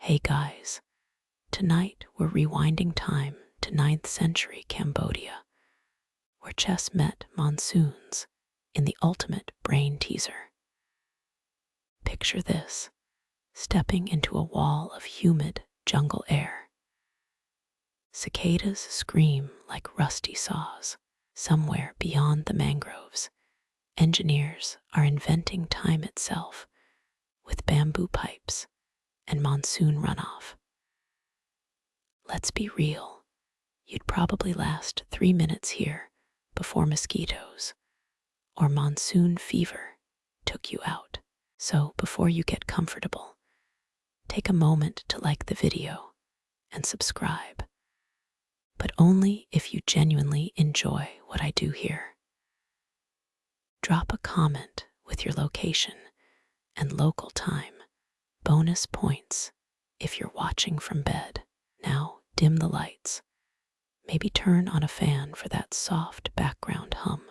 Hey guys, tonight we're rewinding time to 9th century Cambodia, where chess met monsoons in the ultimate brain teaser. Picture this, stepping into a wall of humid jungle air. Cicadas scream like rusty saws. Somewhere beyond the mangroves, engineers are inventing time itself with bamboo pipes and monsoon runoff. Let's be real, you'd probably last 3 minutes here before mosquitoes or monsoon fever took you out. So before you get comfortable, take a moment to like the video and subscribe, but only if you genuinely enjoy what I do here. Drop a comment with your location and local time. Bonus points if you're watching from bed. Now dim the lights. Maybe turn on a fan for that soft background hum.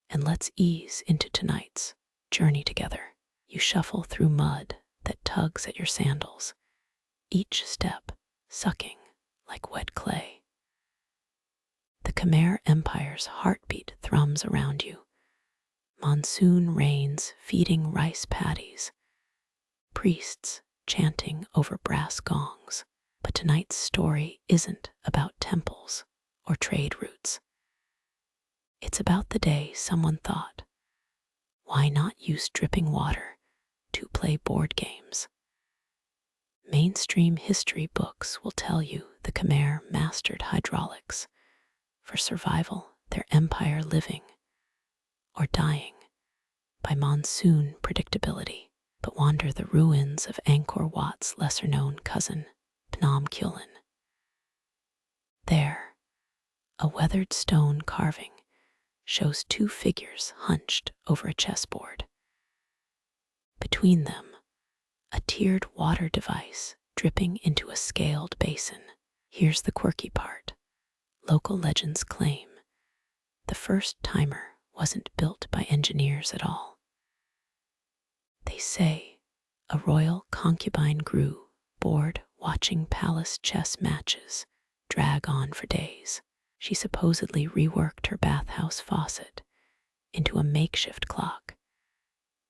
And let's ease into tonight's journey together. You shuffle through mud that tugs at your sandals, each step sucking like wet clay. The Khmer Empire's heartbeat thrums around you. Monsoon rains feeding rice paddies, priests chanting over brass gongs. But tonight's story isn't about temples or trade routes. It's about the day someone thought, why not use dripping water to play board games? Mainstream history books will tell you the Khmer mastered hydraulics for survival, their empire living or dying by monsoon predictability. But wander the ruins of Angkor Wat's lesser-known cousin, Phnom Kulen. There, a weathered stone carving shows two figures hunched over a chessboard. Between them, a tiered water device dripping into a scaled basin. Here's the quirky part. Local legends claim the first timer wasn't built by engineers at all. They say a royal concubine grew bored watching palace chess matches drag on for days. She supposedly reworked her bathhouse faucet into a makeshift clock,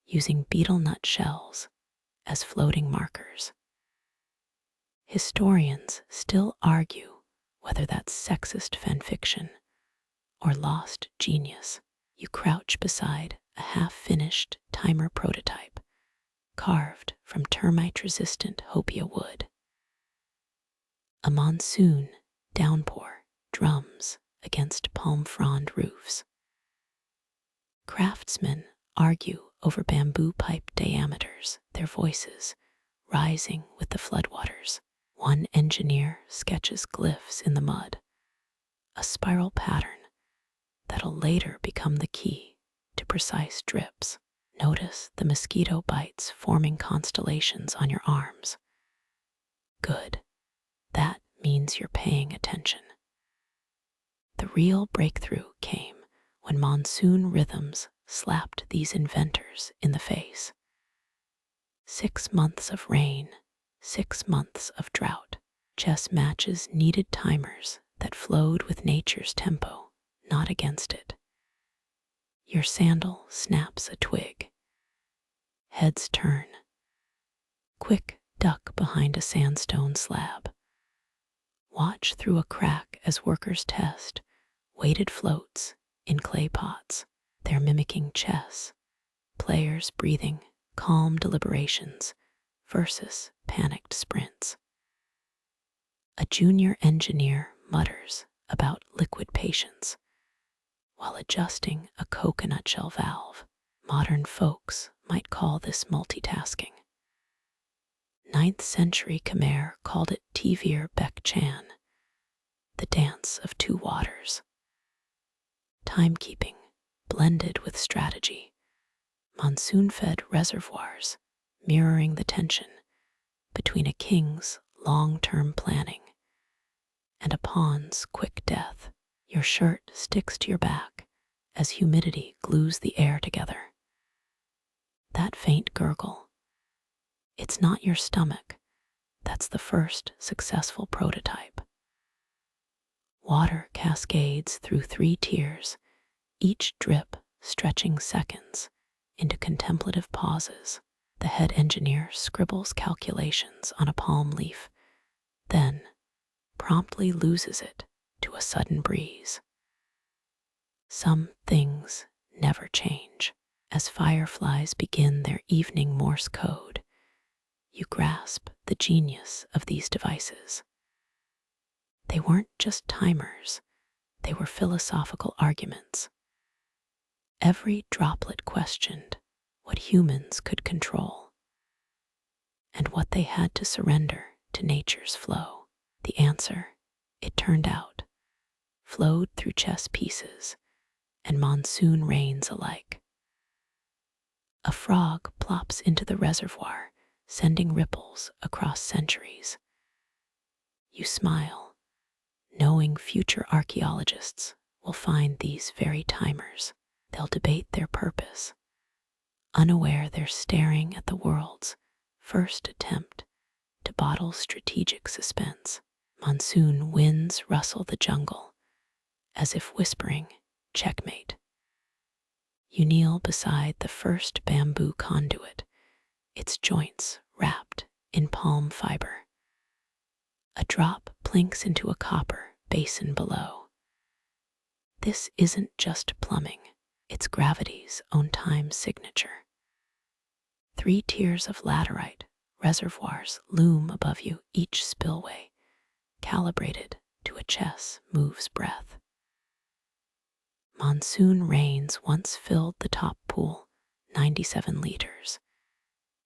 using betel nut shells as floating markers. Historians still argue whether that's sexist fanfiction or lost genius. You crouch beside a half-finished timer prototype, carved from termite-resistant hopia wood. A monsoon downpour drums against palm frond roofs. Craftsmen argue over bamboo pipe diameters, their voices rising with the floodwaters. One engineer sketches glyphs in the mud, a spiral pattern that'll later become the key to precise drips. Notice the mosquito bites forming constellations on your arms. Good. That means you're paying attention. The real breakthrough came when monsoon rhythms slapped these inventors in the face. 6 months of rain, 6 months of drought. Chess matches needed timers that flowed with nature's tempo, not against it. Your sandal snaps a twig. Heads turn. Quick duck behind a sandstone slab. Watch through a crack as workers test weighted floats in clay pots. They're mimicking chess, players breathing calm deliberations versus panicked sprints. A junior engineer mutters about liquid patience while adjusting a coconut shell valve. Modern folks might call this multitasking. 9th century Khmer called it tvear bek chan, the dance of two waters. Timekeeping blended with strategy, monsoon-fed reservoirs mirroring the tension between a king's long-term planning and a pawn's quick death. Your shirt sticks to your back as humidity glues the air together. That faint gurgle, it's not your stomach, That's the first successful prototype. Water cascades through 3 tiers, each drip stretching seconds into contemplative pauses. The head engineer scribbles calculations on a palm leaf, then promptly loses it to a sudden breeze. Some things never change. As fireflies begin their evening Morse code, you grasp the genius of these devices. They weren't just timers, they were philosophical arguments. Every droplet questioned what humans could control and what they had to surrender to nature's flow. The answer, it turned out, flowed through chess pieces and monsoon rains alike. A frog plops into the reservoir, sending ripples across centuries. You smile, knowing future archaeologists will find these very timers. They'll debate their purpose, unaware they're staring at the world's first attempt to bottle strategic suspense. Monsoon winds rustle the jungle, as if whispering, checkmate. You kneel beside the first bamboo conduit, its joints wrapped in palm fiber. A drop plinks into a copper basin below. This isn't just plumbing, it's gravity's own time signature. 3 tiers of laterite reservoirs loom above you, each spillway calibrated to a chess move's breath. Monsoon rains once filled the top pool, 97 liters.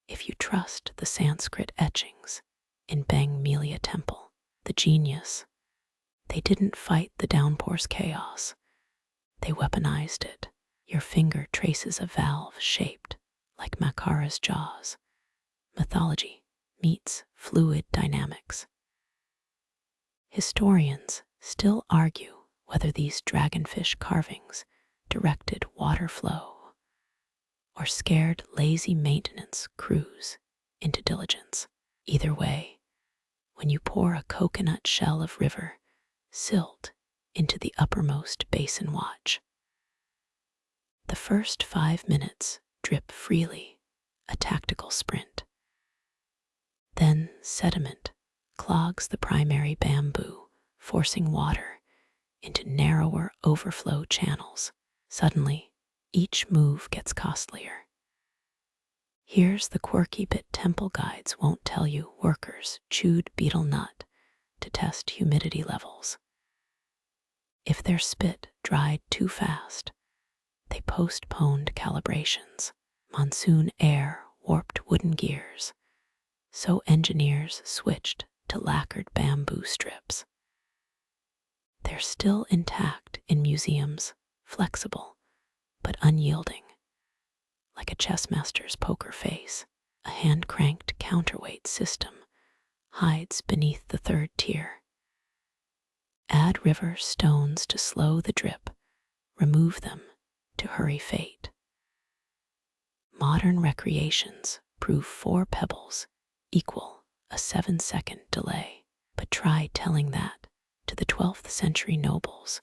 If you trust the Sanskrit etchings in Bang Melia Temple, the genius, they didn't fight the downpour's chaos. They weaponized it. Your finger traces a valve shaped like Makara's jaws. Mythology meets fluid dynamics. Historians still argue whether these dragonfish carvings directed water flow or scared lazy maintenance crews into diligence. Either way, when you pour a coconut shell of river silt into the uppermost basin watch, the first 5 minutes drip freely, a tactical sprint. Then sediment clogs the primary bamboo, forcing water into narrower overflow channels. Suddenly, each move gets costlier. Here's the quirky bit temple guides won't tell you: workers chewed betel nut to test humidity levels. If their spit dried too fast, they postponed calibrations. Monsoon air warped wooden gears, so engineers switched to lacquered bamboo strips. They're still intact in museums, flexible but unyielding, like a chessmaster's poker face. A hand-cranked counterweight system hides beneath the 3rd tier. Add river stones to slow the drip, remove them to hurry fate. Modern recreations prove 4 pebbles equal a 7-second delay, but try telling that to the 12th century nobles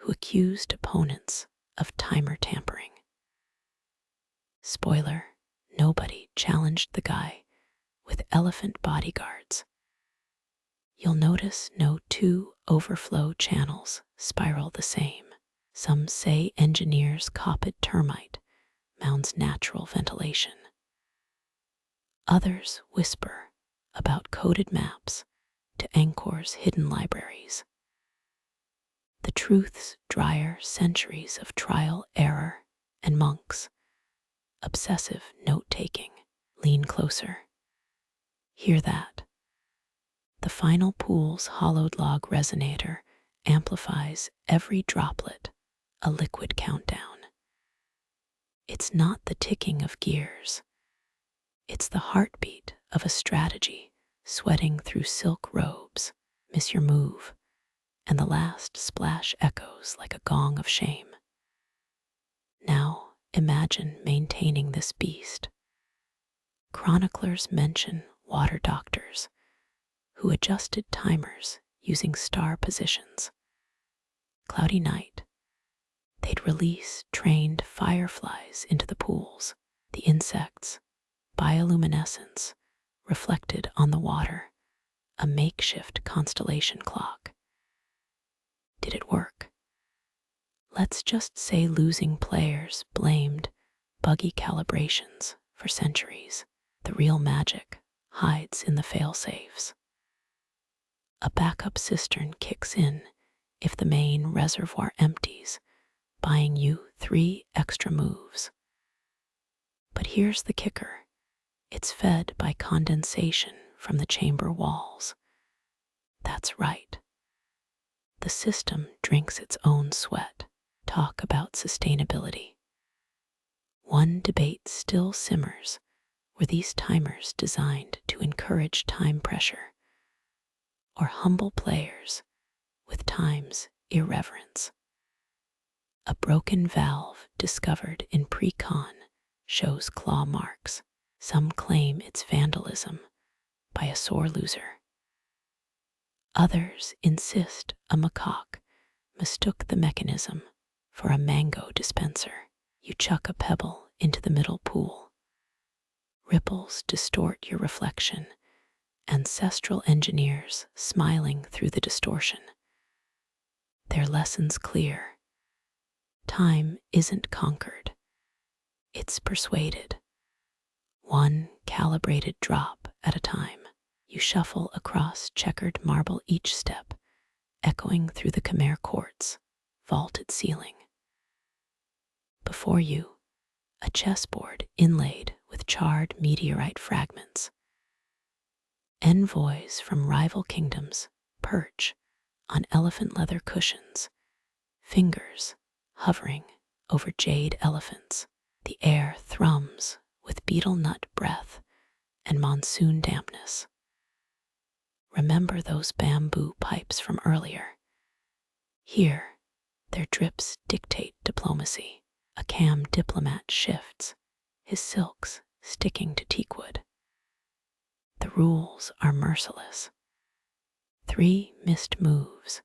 who accused opponents of timer tampering. Spoiler, nobody challenged the guy with elephant bodyguards. You'll notice no 2 overflow channels spiral the same. Some say engineers copied termite mounds' natural ventilation. Others whisper about coded maps to Angkor's hidden libraries. The truth's drier centuries of trial, error, and monks. Obsessive note-taking. Lean closer. Hear that? The final pool's hollowed log resonator amplifies every droplet, a liquid countdown. It's not the ticking of gears. It's the heartbeat of a strategy sweating through silk robes. Miss your move, and the last splash echoes like a gong of shame. Now imagine maintaining this beast. Chroniclers mention water doctors who adjusted timers using star positions. Cloudy night, they'd release trained fireflies into the pools. The insects, bioluminescence, reflected on the water, a makeshift constellation clock. Did it work? Let's just say losing players blamed buggy calibrations for centuries. The real magic hides in the fail-safes. A backup cistern kicks in if the main reservoir empties, buying you 3 extra moves. But here's the kicker. It's fed by condensation from the chamber walls. That's right. The system drinks its own sweat. Talk about sustainability. One debate still simmers. Were these timers designed to encourage time pressure, or humble players with time's irreverence? A broken valve discovered in pre-con shows claw marks. Some claim it's vandalism by a sore loser. Others insist a macaque mistook the mechanism for a mango dispenser. You chuck a pebble into the middle pool. Ripples distort your reflection, ancestral engineers smiling through the distortion. Their lessons clear. Time isn't conquered. It's persuaded. One calibrated drop at a time. You shuffle across checkered marble each step, echoing through the Khmer court's vaulted ceiling. Before you, a chessboard inlaid with charred meteorite fragments. Envoys from rival kingdoms perch on elephant leather cushions, fingers hovering over jade elephants. The air thrums with beetle nut breath and monsoon dampness. Remember those bamboo pipes from earlier? Here, their drips dictate diplomacy. A cam diplomat shifts, his silks sticking to teakwood. The rules are merciless. 3 missed moves,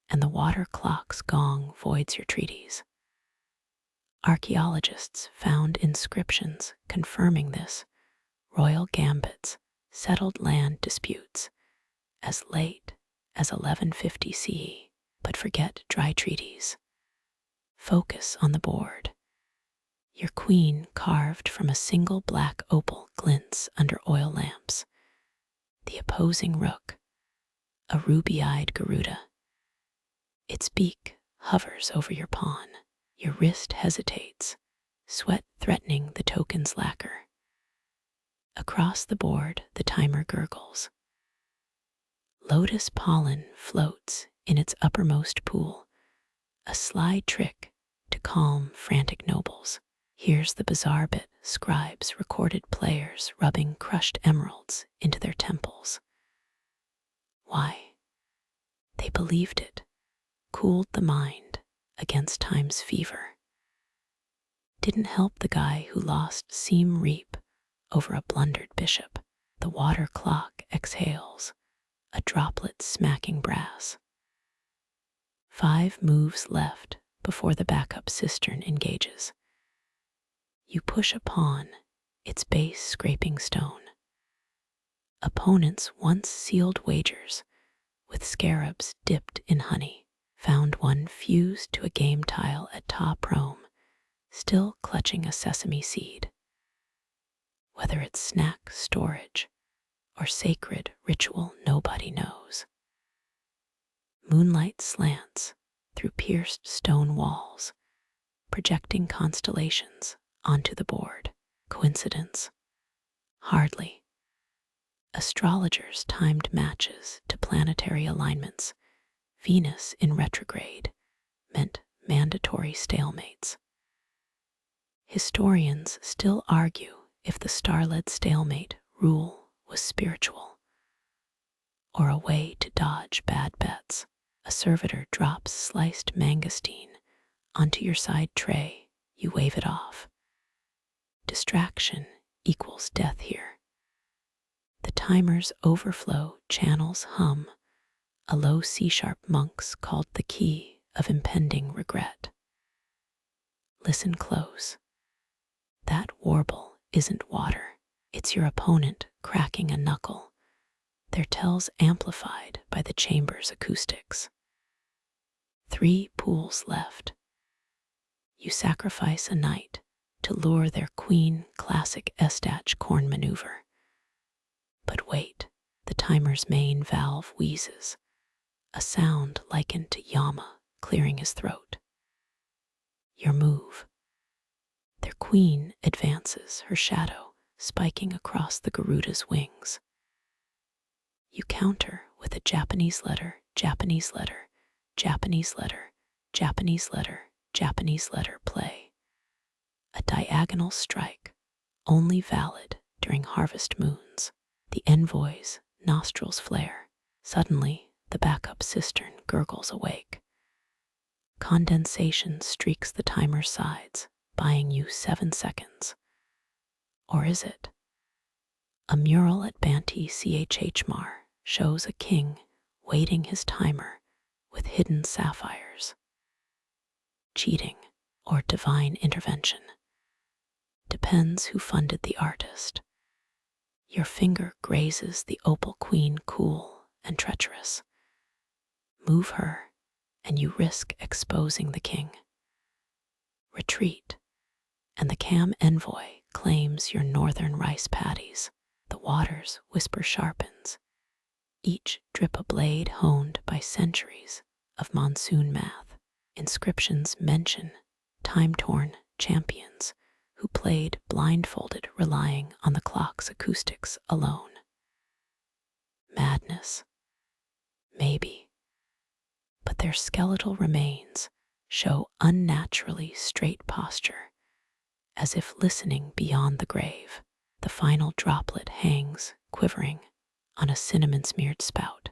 and the water clock's gong voids your treaties. Archaeologists found inscriptions confirming this. Royal gambits settled land disputes as late as 1150 CE, but forget dry treaties. Focus on the board. Your queen carved from a single black opal glints under oil lamps. The opposing rook, a ruby-eyed Garuda. Its beak hovers over your pawn. Your wrist hesitates, sweat threatening the token's lacquer. Across the board, the timer gurgles. Lotus pollen floats in its uppermost pool, a sly trick to calm frantic nobles. Here's the bizarre bit. Scribes recorded players rubbing crushed emeralds into their temples. Why? They believed it cooled the mind against time's fever. Didn't help the guy who lost seam reap over a blundered bishop. The water clock exhales, a droplet smacking brass. 5 moves left before the backup cistern engages. You push a pawn, its base scraping stone. Opponents once sealed wagers with scarabs dipped in honey. Found one fused to a game tile at top Rome, still clutching a sesame seed. Whether it's snack storage or sacred ritual, nobody knows. Moonlight slants through pierced stone walls, projecting constellations onto the board. Coincidence? Hardly. Astrologers timed matches to planetary alignments. Venus in retrograde meant mandatory stalemates. Historians still argue if the star-led stalemate rule was spiritual or a way to dodge bad bets. A servitor drops sliced mangosteen onto your side tray. You wave it off. Distraction equals death here. The timer's overflow channels hum, a low C-sharp monks called the key of impending regret. Listen close. That warble isn't water. It's your opponent cracking a knuckle, their tells amplified by the chamber's acoustics. 3 pools left. You sacrifice a knight to lure their queen classic Estach corn maneuver. But wait, the timer's main valve wheezes, a sound likened to Yama clearing his throat. Your move. Their queen advances, her shadow spiking across the Garuda's wings. You counter with a Japanese letter, Japanese letter, Japanese letter, Japanese letter, Japanese letter play. A diagonal strike, only valid during harvest moons. The envoy's nostrils flare. Suddenly, the backup cistern gurgles awake. Condensation streaks the timer's sides, buying you 7 seconds. Or is it? A mural at Banti Chhmar shows a king waiting his timer with hidden sapphires. Cheating or divine intervention? Depends who funded the artist. Your finger grazes the opal queen, cool and treacherous. Move her, and you risk exposing the king. Retreat, and the Cam envoy claims your northern rice paddies. The water's whisper sharpens, each drip a blade honed by centuries of monsoon math. Inscriptions mention time-torn champions who played blindfolded, relying on the clock's acoustics alone. Madness? Maybe. But their skeletal remains show unnaturally straight posture, as if listening beyond the grave. The final droplet hangs, quivering, on a cinnamon-smeared spout.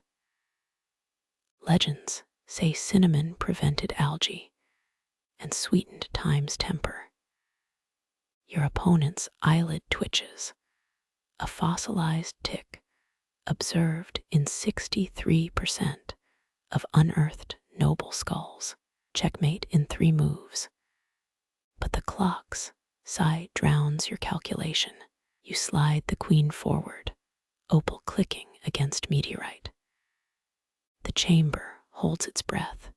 Legends say cinnamon prevented algae and sweetened time's temper. Your opponent's eyelid twitches, a fossilized tick observed in 63% of unearthed noble skulls. Checkmate in 3 moves. But the clock's sigh drowns your calculation. You slide the queen forward, opal clicking against meteorite. The chamber holds its breath.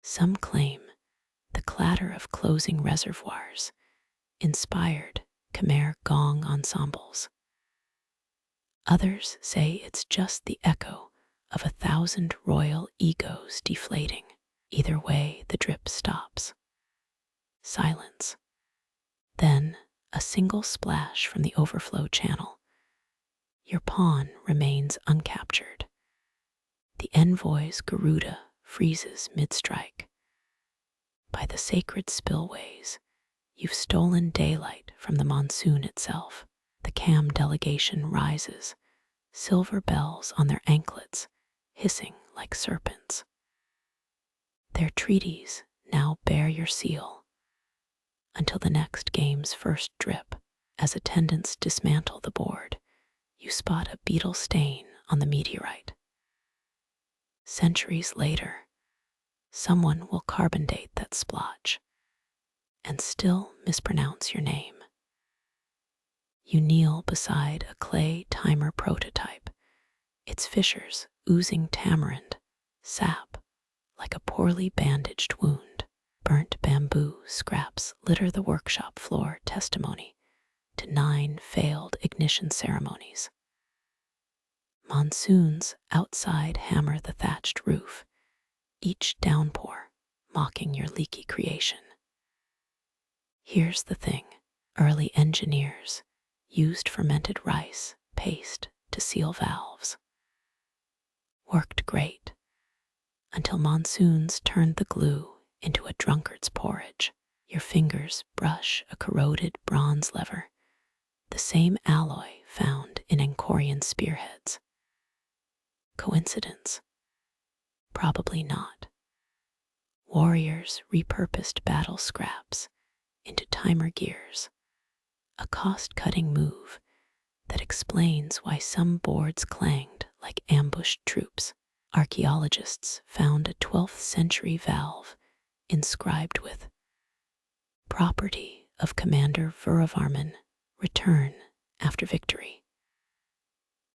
Some claim the clatter of closing reservoirs inspired Khmer gong ensembles. Others say it's just the echo of 1,000 royal egos deflating. Either way, the drip stops. Silence. Then a single splash from the overflow channel. Your pawn remains uncaptured. The envoy's Garuda freezes mid-strike. By the sacred spillways, you've stolen daylight from the monsoon itself. The Cam delegation rises, silver bells on their anklets hissing like serpents. Their treaties now bear your seal, until the next game's first drip. As attendants dismantle the board, you spot a beetle stain on the meteorite. Centuries later, someone will carbon date that splotch and still mispronounce your name. You kneel beside a clay timer prototype, its fissures oozing tamarind, sap, like a poorly bandaged wound. Burnt bamboo scraps litter the workshop floor, testimony to 9 failed ignition ceremonies. Monsoons outside hammer the thatched roof, each downpour mocking your leaky creation. Here's the thing, early engineers used fermented rice paste to seal valves. Worked great, until monsoons turned the glue into a drunkard's porridge. Your fingers brush a corroded bronze lever, the same alloy found in Angkorian spearheads. Coincidence? Probably not. Warriors repurposed battle scraps into timer gears, a cost-cutting move that explains why some boards clanged like ambushed troops. Archaeologists found a 12th century valve inscribed with "Property of Commander Vuravarman, return after victory."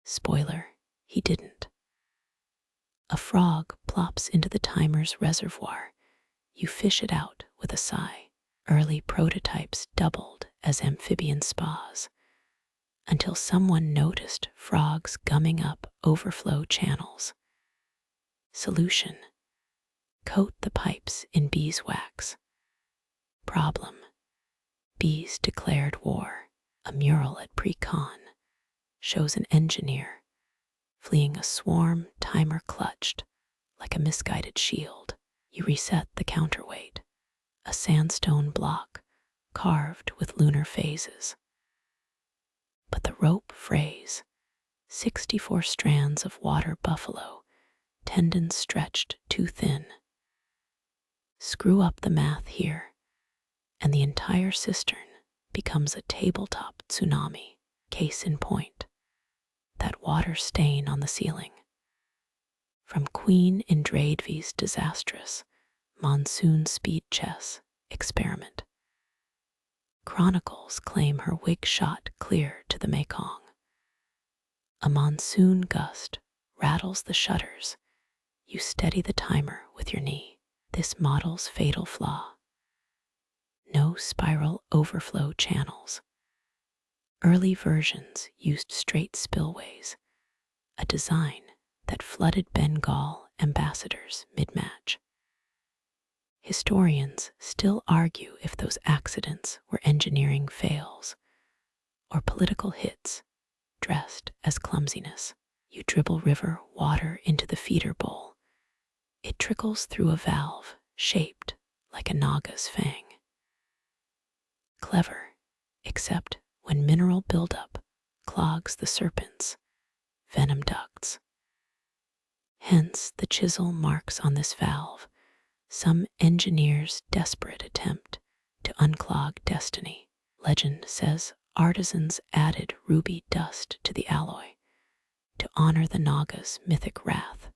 Spoiler, he didn't. A frog plops into the timer's reservoir. You fish it out with a sigh. Early prototypes doubled as amphibian spas until someone noticed frogs gumming up overflow channels. Solution: coat the pipes in beeswax. Problem: bees declared war. A mural at pre-con shows an engineer fleeing a swarm timer clutched like a misguided shield. You reset the counterweight, a sandstone block carved with lunar phases. But the rope frays, 64 strands of water buffalo, tendons stretched too thin. Screw up the math here, and the entire cistern becomes a tabletop tsunami. Case in point, that water stain on the ceiling. From Queen Indradvi's disastrous monsoon speed chess experiment. Chronicles claim her wig shot clear to the Mekong. A monsoon gust rattles the shutters. You steady the timer with your knee. This model's fatal flaw: no spiral overflow channels. Early versions used straight spillways, a design that flooded Bengal ambassadors mid-match. Historians still argue if those accidents were engineering fails or political hits dressed as clumsiness. You dribble river water into the feeder bowl. It trickles through a valve shaped like a naga's fang. Clever, except when mineral buildup clogs the serpent's venom ducts. Hence the chisel marks on this valve, some engineer's desperate attempt to unclog destiny. Legend says artisans added ruby dust to the alloy to honor the Naga's mythic wrath.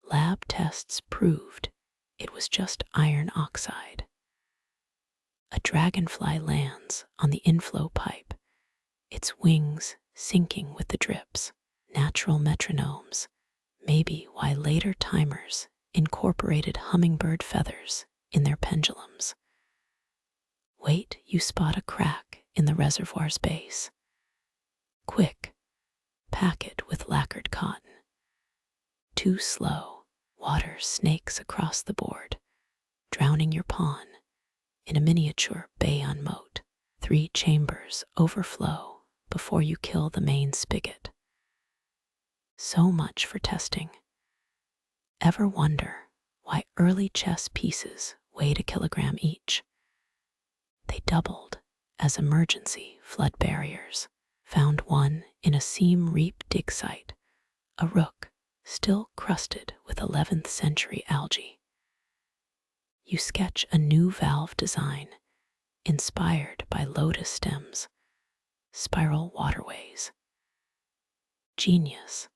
Lab tests proved it was just iron oxide. A dragonfly lands on the inflow pipe, its wings syncing with the drips. Natural metronomes, maybe why later timers incorporated hummingbird feathers in their pendulums. Wait, you spot a crack in the reservoir's base. Quick, pack it with lacquered cotton. Too slow, water snakes across the board, drowning your pawn in a miniature bay on moat. 3 chambers overflow before you kill the main spigot. So much for testing. Ever wonder why early chess pieces weighed a kilogram each? They doubled as emergency flood barriers. Found one in a seam reap dig site, a rook still crusted with 11th century algae. You sketch a new valve design inspired by lotus stems, spiral waterways. Genius,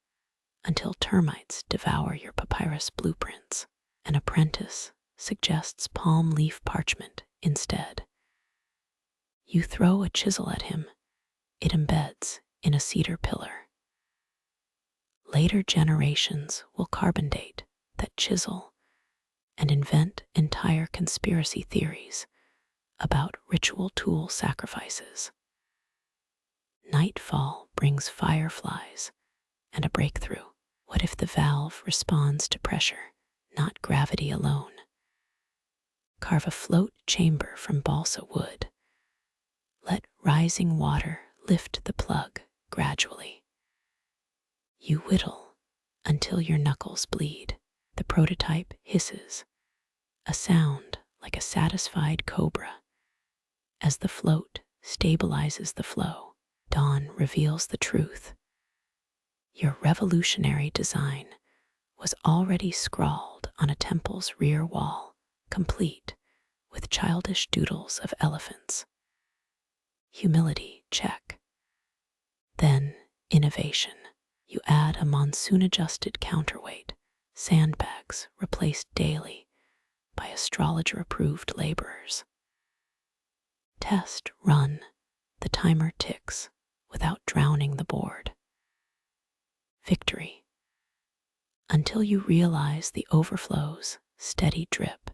until termites devour your papyrus blueprints. An apprentice suggests palm leaf parchment instead. You throw a chisel at him, it embeds in a cedar pillar. Later generations will carbon date that chisel and invent entire conspiracy theories about ritual tool sacrifices. Nightfall brings fireflies and a breakthrough. What if the valve responds to pressure, not gravity alone? Carve a float chamber from balsa wood. Let rising water lift the plug gradually. You whittle until your knuckles bleed. The prototype hisses, a sound like a satisfied cobra. As the float stabilizes the flow, dawn reveals the truth. Your revolutionary design was already scrawled on a temple's rear wall, complete with childish doodles of elephants. Humility check. Then, innovation. You add a monsoon-adjusted counterweight, sandbags replaced daily by astrologer-approved laborers. Test run. The timer ticks without drowning the board. Victory. Until you realize the overflow's steady drip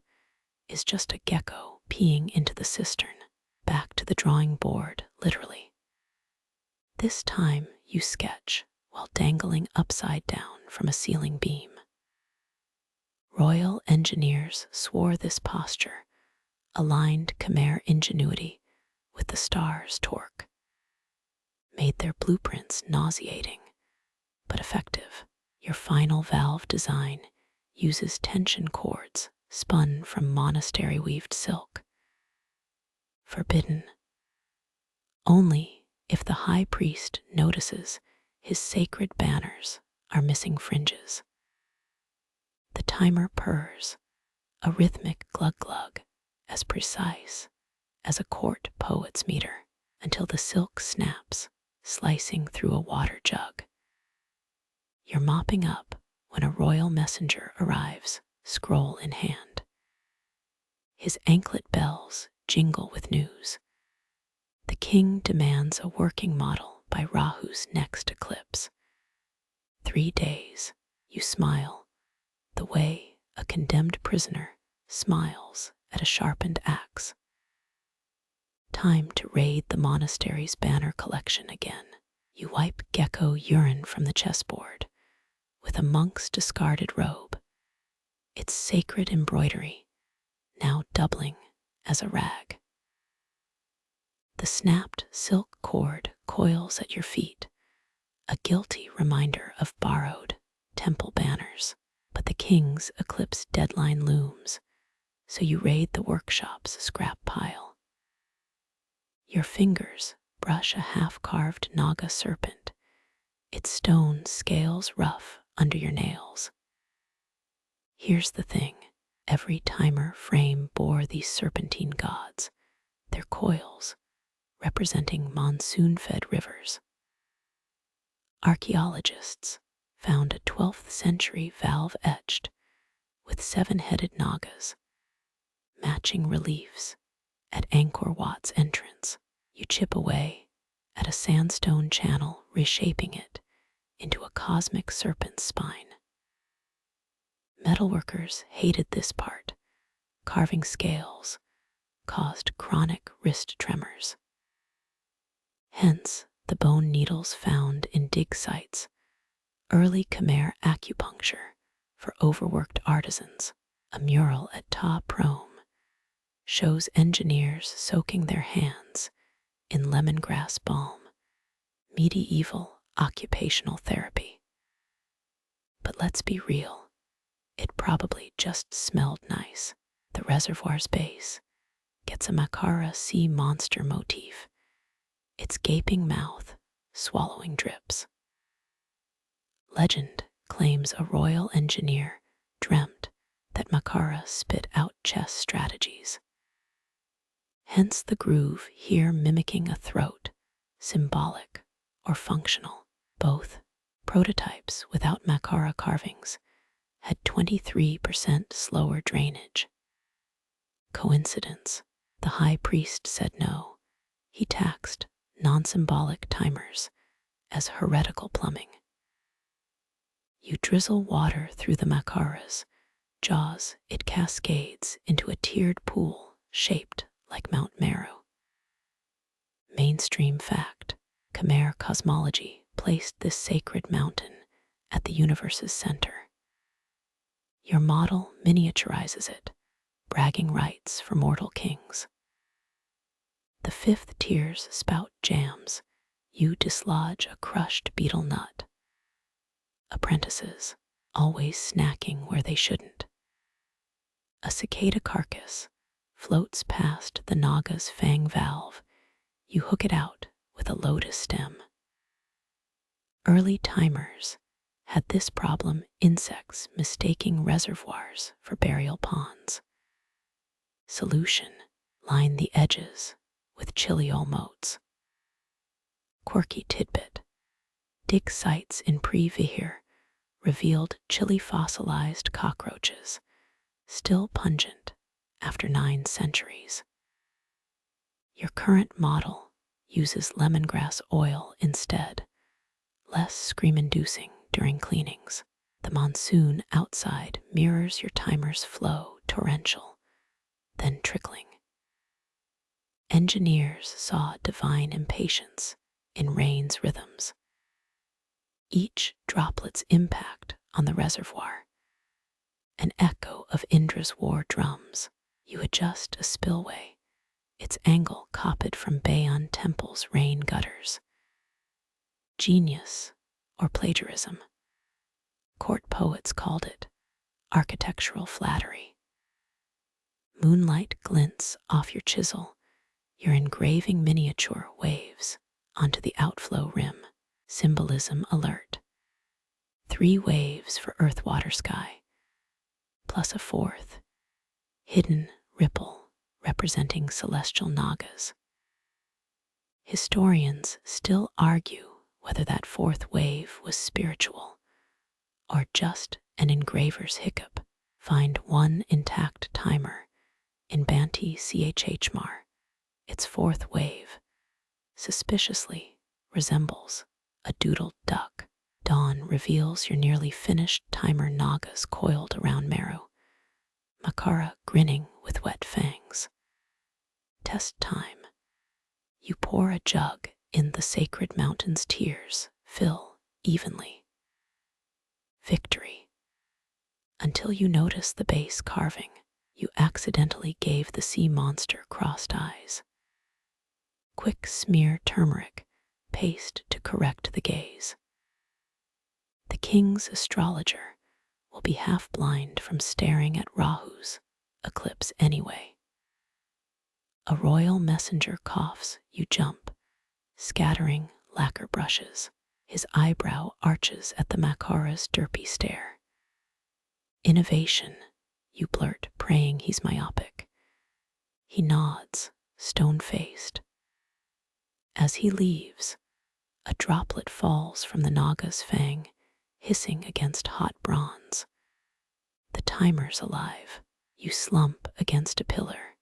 is just a gecko peeing into the cistern. Back to the drawing board, literally. This time you sketch while dangling upside down from a ceiling beam. Royal engineers swore this posture aligned Khmer ingenuity with the star's torque, made their blueprints nauseating but effective. Your final valve design uses tension cords spun from monastery-weaved silk. Forbidden. Only if the high priest notices his sacred banners are missing fringes. The timer purrs, a rhythmic glug-glug, as precise as a court poet's meter, until the silk snaps, slicing through a water jug. You're mopping up when a royal messenger arrives, scroll in hand. His anklet bells jingle with news. The king demands a working model by Rahu's next eclipse. 3 days, you smile, the way a condemned prisoner smiles at a sharpened axe. Time to raid the monastery's banner collection again. You wipe gecko urine from the chessboard with a monk's discarded robe, its sacred embroidery now doubling as a rag. The snapped silk cord coils at your feet, a guilty reminder of borrowed temple banners. But the king's eclipse deadline looms, so you raid the workshop's scrap pile. Your fingers brush a half-carved Naga serpent, its stone scales rough under your nails. Here's the thing, every timer frame bore these serpentine gods, their coils representing monsoon-fed rivers. Archaeologists found a 12th century valve etched with 7-headed Nagas, matching reliefs at Angkor Wat's entrance. You chip away at a sandstone channel, reshaping it into a cosmic serpent's spine. Metalworkers hated this part. Carving scales caused chronic wrist tremors. Hence, the bone needles found in dig sites, early Khmer acupuncture for overworked artisans. A mural at Ta Prohm shows engineers soaking their hands in lemongrass balm, medieval occupational therapy. But let's be real, it probably just smelled nice. The reservoir's base gets a Makara sea monster motif, its gaping mouth swallowing drips. Legend claims a royal engineer dreamt that Makara spit out chess strategies. Hence the groove here mimicking a throat, symbolic or functional. Both prototypes without Makara carvings had 23% slower drainage. Coincidence? The high priest said no. He taxed non-symbolic timers as heretical plumbing. You drizzle water through the Makara's jaws, it cascades into a tiered pool shaped like Mount Meru. Mainstream fact, Khmer cosmology placed this sacred mountain at the universe's center. Your model miniaturizes it, bragging rights for mortal kings. The 5th tier's spout jams, you dislodge a crushed beetle nut. Apprentices, always snacking where they shouldn't. A cicada carcass floats past the Naga's fang valve. You hook it out with a lotus stem. Early timers had this problem, insects mistaking reservoirs for burial ponds. Solution, line the edges with chiliol moats. Quirky tidbit, Dig sites in pre-Vihir revealed chilly fossilized cockroaches, still pungent after 9 centuries. Your current model uses lemongrass oil instead, less scream-inducing during cleanings. The monsoon outside mirrors your timer's flow, torrential, then trickling. Engineers saw divine impatience in rain's rhythms, each droplet's impact on the reservoir, an echo of Indra's war drums. You adjust a spillway, its angle copied from Bayon Temple's rain gutters. Genius or plagiarism? Court poets called it architectural flattery. Moonlight glints off your chisel, you're engraving miniature waves onto the outflow rim. Symbolism alert. 3 waves for earth, water, sky, plus a 4th, hidden ripple representing celestial nagas. Historians still argue whether that 4th wave was spiritual or just an engraver's hiccup. Find one intact timer in Banti Chhmar. Its 4th wave suspiciously resembles a doodled duck. Dawn reveals your nearly finished timer nagas coiled around Meru, Makara grinning with wet fangs. Test time. You pour a jug in the sacred mountain's tears, fill evenly. Victory. Until you notice the base carving, you accidentally gave the sea monster crossed eyes. Quick smear turmeric paste to correct the gaze. The king's astrologer will be half blind from staring at Rahu's eclipse anyway. A royal messenger coughs, you jump, scattering lacquer brushes. His eyebrow arches at the Makara's derpy stare. Innovation, you blurt, praying he's myopic. He nods, stone-faced. As he leaves, a droplet falls from the Naga's fang, hissing against hot bronze. The timer's alive. You slump against a pillar,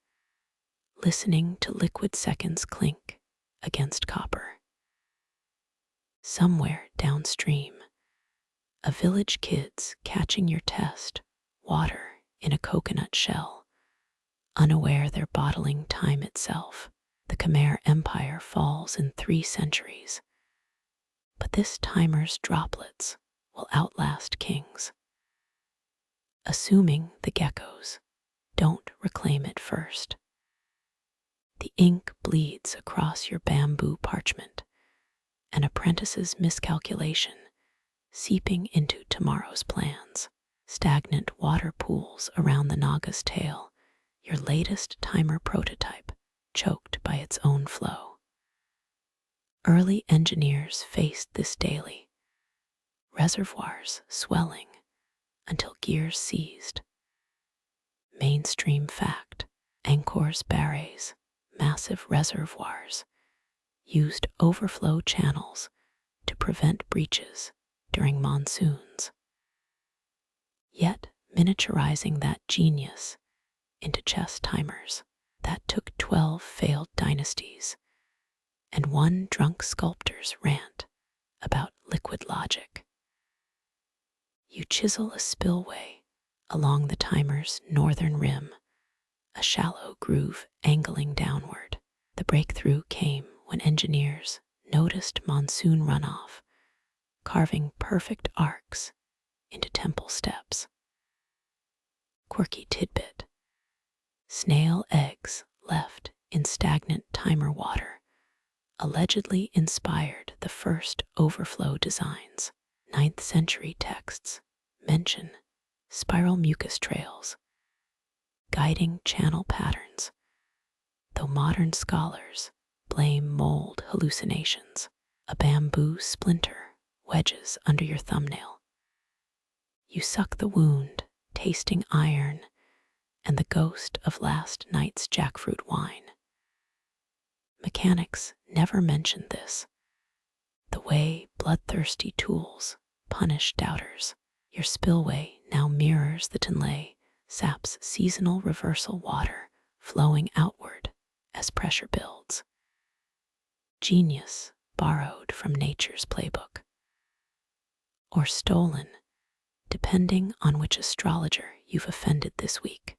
listening to liquid seconds clink against copper. Somewhere downstream, a village kid's catching your test, water in a coconut shell, unaware they're bottling time itself. The Khmer Empire falls in 3 centuries, but this timer's droplets will outlast kings. Assuming the geckos don't reclaim it first. The ink bleeds across your bamboo parchment, an apprentice's miscalculation seeping into tomorrow's plans. Stagnant water pools around the Naga's tail, your latest timer prototype choked by its own flow. Early engineers faced this daily, reservoirs swelling until gears seized. Mainstream fact, Angkor's barrays, massive reservoirs, used overflow channels to prevent breaches during monsoons. Yet miniaturizing that genius into chess timers, that took 12 failed dynasties and 1 drunk sculptor's rant about liquid logic. You chisel a spillway along the timer's northern rim, a shallow groove angling downward. The breakthrough came when engineers noticed monsoon runoff, carving perfect arcs into temple steps. Quirky tidbit. Snail eggs left in stagnant timer water allegedly inspired the first overflow designs. 9th century texts mention spiral mucus trails, guiding channel patterns, though modern scholars blame mold hallucinations. A bamboo splinter wedges under your thumbnail. You suck the wound, tasting iron and the ghost of last night's jackfruit wine. Mechanics never mentioned this, the way bloodthirsty tools punish doubters. Your spillway now mirrors the Tonle-sap's seasonal reversal, water flowing outward as pressure builds. Genius borrowed from nature's playbook, or stolen, depending on which astrologer you've offended this week.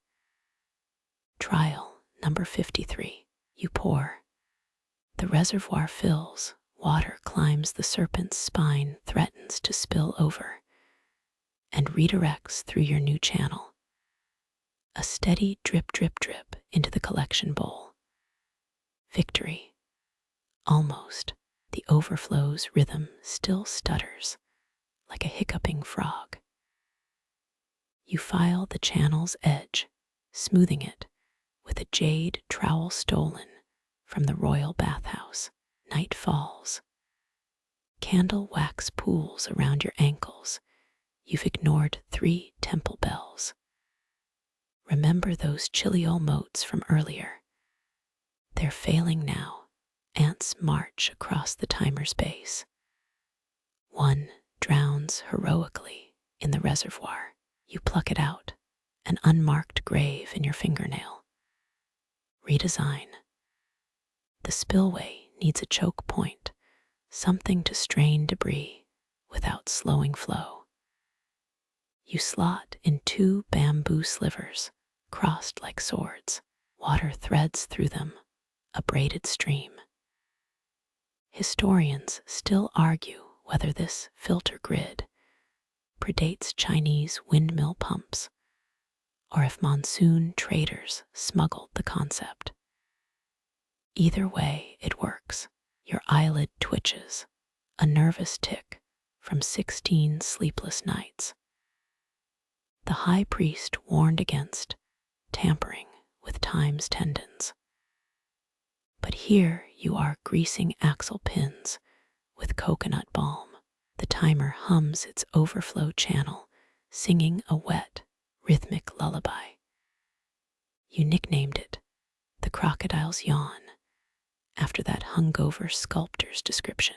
Trial number 53. You pour. The reservoir fills, water climbs the serpent's spine, threatens to spill over, and redirects through your new channel. A steady drip, drip, drip into the collection bowl. Victory. Almost. The overflow's rhythm still stutters, like a hiccuping frog. You file the channel's edge, smoothing it with a jade trowel stolen from the royal bathhouse. Night falls. Candle wax pools around your ankles. You've ignored 3 temple bells. Remember those chilly old moats from earlier? They're failing now. Ants march across the timer's base. One drowns heroically in the reservoir. You pluck it out, an unmarked grave in your fingernail. Redesign. The spillway needs a choke point, something to strain debris without slowing flow. You slot in 2 bamboo slivers, crossed like swords. Water threads through them, a braided stream. Historians still argue whether this filter grid predates Chinese windmill pumps, or if monsoon traders smuggled the concept. Either way, it works. Your eyelid twitches, a nervous tick from 16 sleepless nights. The high priest warned against tampering with time's tendons. But here you are greasing axle pins with coconut balm. The timer hums its overflow channel, singing a wet, rhythmic lullaby. You nicknamed it the crocodile's yawn, after that hungover sculptor's description.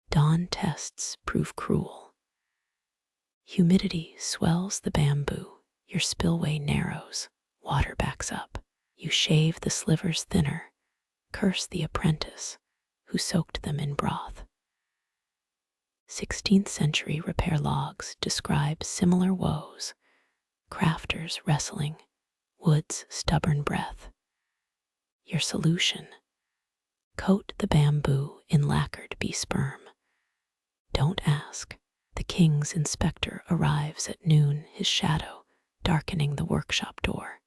Dawn tests prove cruel. Humidity swells the bamboo, your spillway narrows, water backs up. You shave the slivers thinner, curse the apprentice who soaked them in broth. 16th century repair logs describe similar woes, crafters wrestling, wood's stubborn breath. Your solution: coat the bamboo in lacquered bee sperm. Don't ask. The king's inspector arrives at noon, his shadow darkening the workshop door.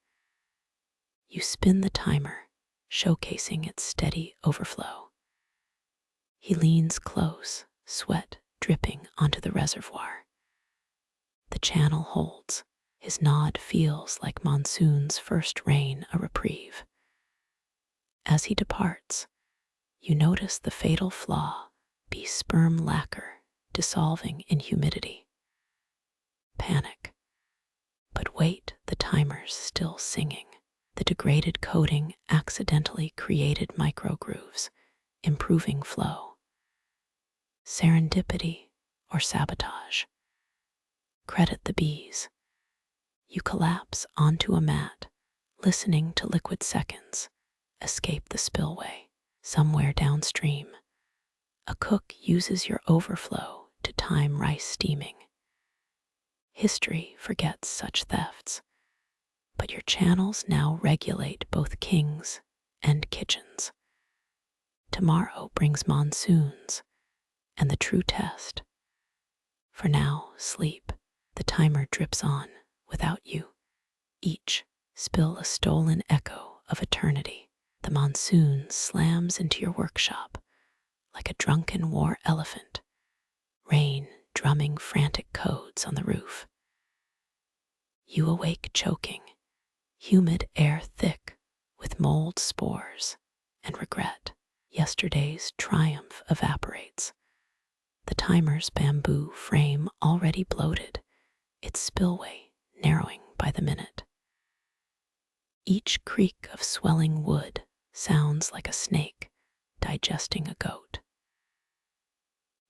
You spin the timer, showcasing its steady overflow. He leans close, sweat dripping onto the reservoir. The channel holds. His nod feels like monsoon's first rain, a reprieve. As he departs, you notice the fatal flaw: bee sperm lacquer dissolving in humidity. Panic. But wait, the timer's still singing. The degraded coating accidentally created microgrooves, improving flow. Serendipity or sabotage? Credit the bees. You collapse onto a mat, listening to liquid seconds escape the spillway. Somewhere downstream, a cook uses your overflow to time rice steaming. History forgets such thefts, but your channels now regulate both kings and kitchens. Tomorrow brings monsoons and the true test. For now, sleep. The timer drips on without you. Each spill a stolen echo of eternity. The monsoon slams into your workshop like a drunken war elephant, rain drumming frantic codes on the roof. You awake choking, humid air thick with mold spores and regret. Yesterday's triumph evaporates. The timer's bamboo frame already bloated, its spillway narrowing by the minute. Each creak of swelling wood sounds like a snake digesting a goat.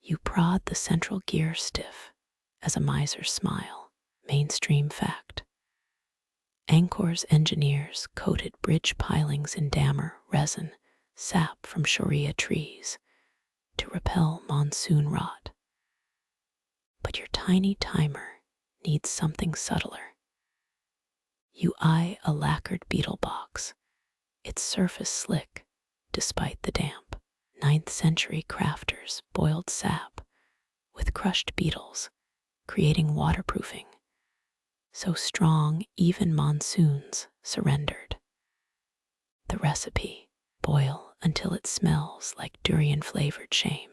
You prod the central gear stiff as a miser's smile. Mainstream fact. Angkor's engineers coated bridge pilings in dammer resin, sap from Sharia trees, to repel monsoon rot. But your tiny timer needs something subtler. You eye a lacquered beetle box, its surface slick despite the damp. 9th century crafters boiled sap with crushed beetles, creating waterproofing. So strong, even monsoons surrendered. The recipe: boil until it smells like durian-flavored shame.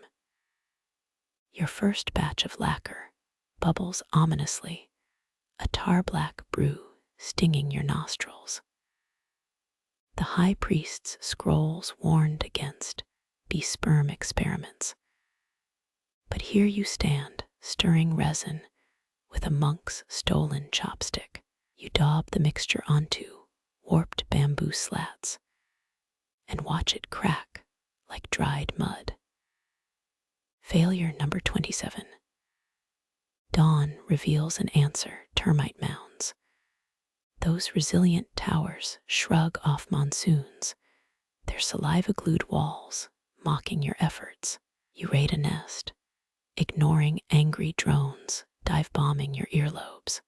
Your first batch of lacquer bubbles ominously, a tar-black brew stinging your nostrils. The high priest's scrolls warned against bee-sperm experiments. But here you stand, stirring resin with a monk's stolen chopstick. You daub the mixture onto warped bamboo slats and watch it crack like dried mud. Failure number 27. Dawn reveals an answer: termite mounds. Those resilient towers shrug off monsoons, their saliva-glued walls mocking your efforts. You raid a nest, ignoring angry drones dive-bombing your earlobes.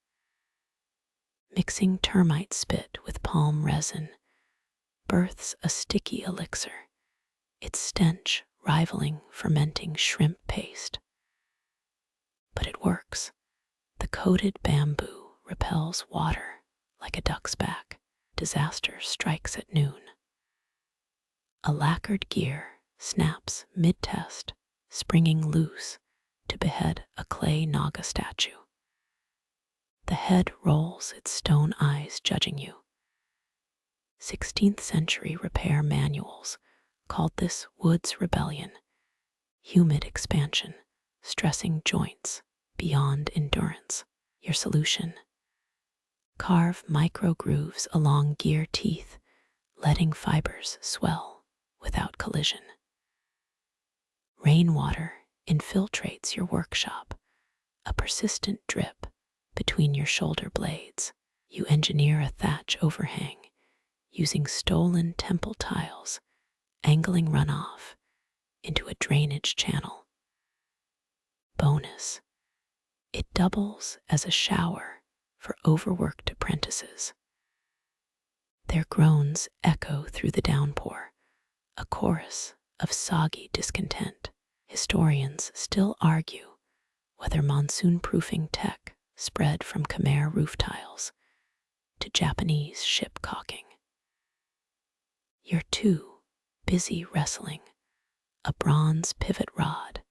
Mixing termite spit with palm resin births a sticky elixir, its stench rivaling fermenting shrimp paste. But it works. The coated bamboo repels water like a duck's back. Disaster strikes at noon. A lacquered gear snaps mid-test, springing loose to behead a clay Naga statue. The head rolls its stone eyes judging you. 16th century repair manuals called this Wood's Rebellion, humid expansion, stressing joints beyond endurance. Your solution: carve micro grooves along gear teeth, letting fibers swell without collision. Rainwater infiltrates your workshop, a persistent drip between your shoulder blades. You engineer a thatch overhang using stolen temple tiles, angling runoff into a drainage channel. Bonus: it doubles as a shower for overworked apprentices. Their groans echo through the downpour, a chorus of soggy discontent. Historians still argue whether monsoon-proofing tech spread from Khmer roof tiles to Japanese ship caulking. You're too busy wrestling a bronze pivot rod,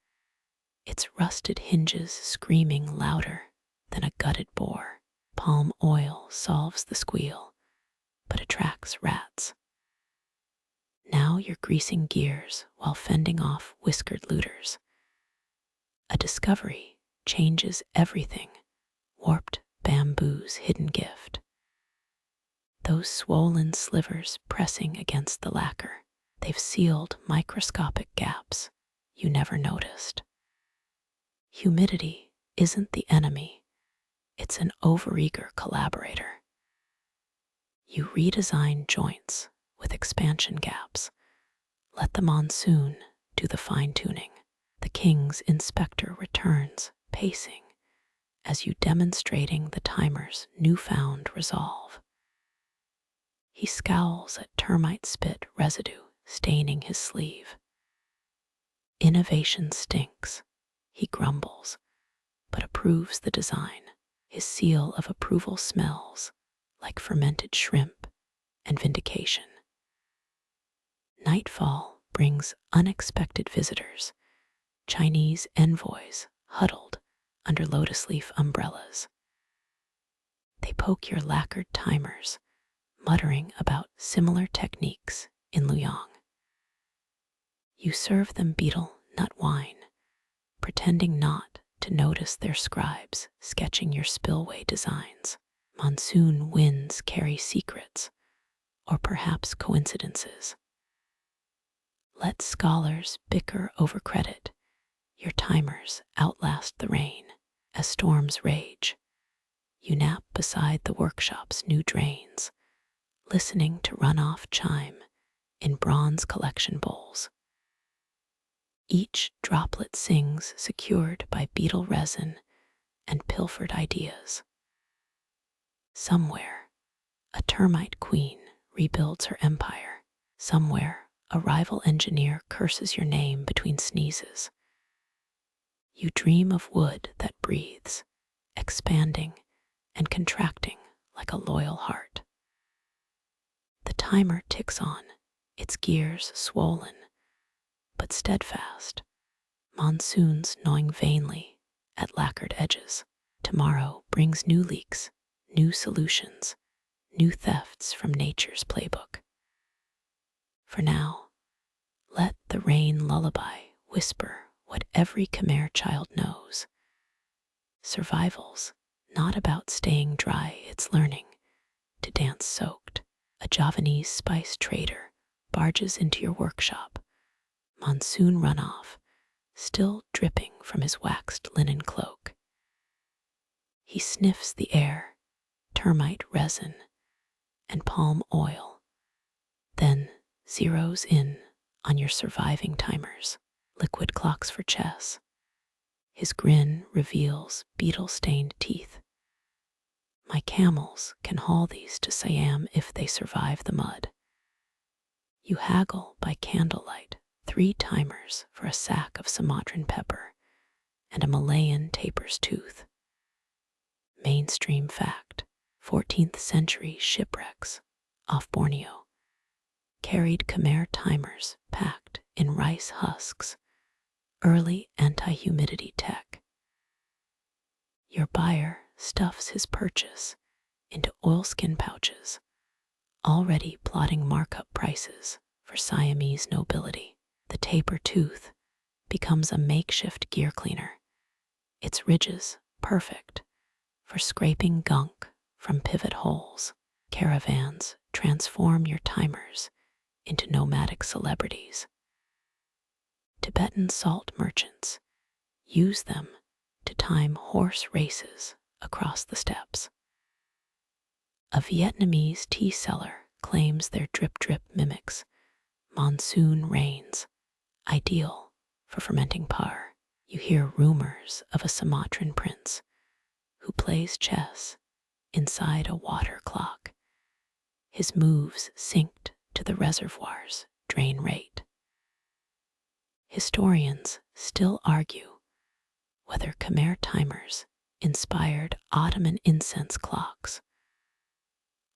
its rusted hinges screaming louder than a gutted boar. Palm oil solves the squeal, but attracts rats. Now you're greasing gears while fending off whiskered looters. A discovery changes everything: warped bamboo's hidden gift. Those swollen slivers pressing against the lacquer, they've sealed microscopic gaps you never noticed. Humidity isn't the enemy, it's an overeager collaborator. You redesign joints with expansion gaps. Let the monsoon do the fine-tuning. The king's inspector returns, pacing as you demonstrating the timer's newfound resolve. He scowls at termite spit residue staining his sleeve. Innovation stinks, he grumbles, but approves the design. His seal of approval smells like fermented shrimp and vindication. Nightfall brings unexpected visitors, Chinese envoys huddled under lotus leaf umbrellas. They poke your lacquered timers, muttering about similar techniques in Luoyang. You serve them betel nut wine, pretending not to notice their scribes sketching your spillway designs. Monsoon winds carry secrets, or perhaps coincidences. Let scholars bicker over credit. Your timers outlast the rain as storms rage. You nap beside the workshop's new drains, listening to runoff chime in bronze collection bowls. Each droplet sings secured by beetle resin and pilfered ideas. Somewhere, a termite queen rebuilds her empire. Somewhere, a rival engineer curses your name between sneezes. You dream of wood that breathes, expanding and contracting like a loyal heart. The timer ticks on, its gears swollen but steadfast, monsoons gnawing vainly at lacquered edges. Tomorrow brings new leaks, new solutions, new thefts from nature's playbook. For now, let the rain lullaby whisper what every Khmer child knows. Survival's not about staying dry, it's learning to dance soaked. A Javanese spice trader barges into your workshop, monsoon runoff still dripping from his waxed linen cloak. He sniffs the air, termite resin, and palm oil, then zeroes in on your surviving timers, liquid clocks for chess. His grin reveals beetle-stained teeth. My camels can haul these to Siam if they survive the mud. You haggle by candlelight, 3 timers for a sack of Sumatran pepper and a Malayan tapir's tooth. Mainstream fact, 14th century shipwrecks off Borneo carried Khmer timers packed in rice husks, early anti-humidity tech. Your buyer stuffs his purchase into oilskin pouches, already plotting markup prices for Siamese nobility. The tapir tooth becomes a makeshift gear cleaner, its ridges perfect for scraping gunk from pivot holes. Caravans transform your timers into nomadic celebrities. Tibetan salt merchants use them to time horse races across the steppes. A Vietnamese tea seller claims their drip-drip mimics monsoon rains, ideal for fermenting par. You hear rumors of a Sumatran prince who plays chess inside a water clock, his moves synced to the reservoir's drain rate. Historians still argue whether Khmer timers inspired Ottoman incense clocks,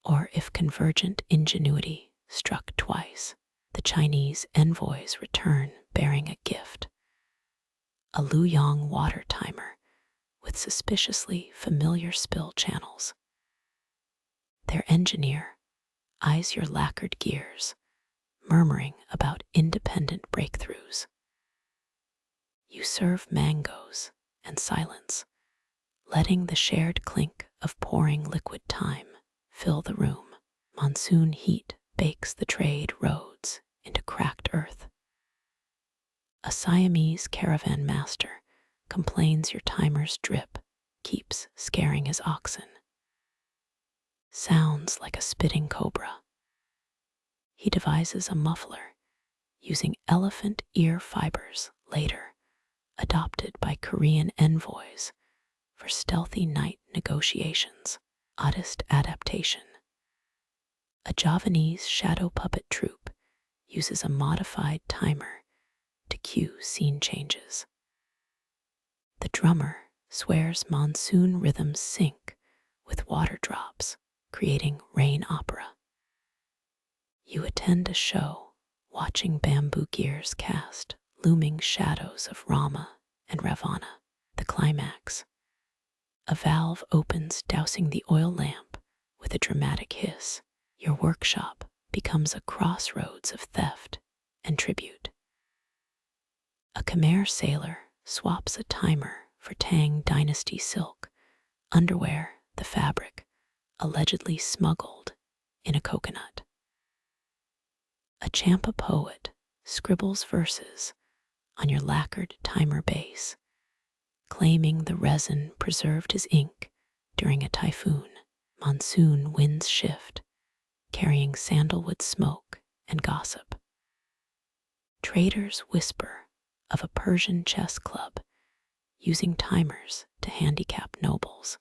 or if convergent ingenuity struck twice. The Chinese envoys return bearing a gift, a Luyang water timer with suspiciously familiar spill channels. Their engineer eyes your lacquered gears, murmuring about independent breakthroughs. You serve mangoes and silence, letting the shared clink of pouring liquid time fill the room. Monsoon heat bakes the trade roads into cracked earth. A Siamese caravan master complains your timer's drip keeps scaring his oxen. Sounds like a spitting cobra. He devises a muffler using elephant ear fibers later adopted by Korean envoys for stealthy night negotiations. Oddest adaptation. A Javanese shadow puppet troupe uses a modified timer to cue scene changes. The drummer swears monsoon rhythms sync with water drops, creating rain opera. You attend a show, watching bamboo gears cast looming shadows of Rama and Ravana. The climax. A valve opens, dousing the oil lamp with a dramatic hiss. Your workshop becomes a crossroads of theft and tribute. A Khmer sailor swaps a timer for Tang Dynasty silk, underwear, the fabric, allegedly smuggled in a coconut. A Champa poet scribbles verses on your lacquered timer base, claiming the resin preserved his ink during a typhoon. Monsoon winds shift, carrying sandalwood smoke and gossip. Traders whisper of a Persian chess club using timers to handicap nobles.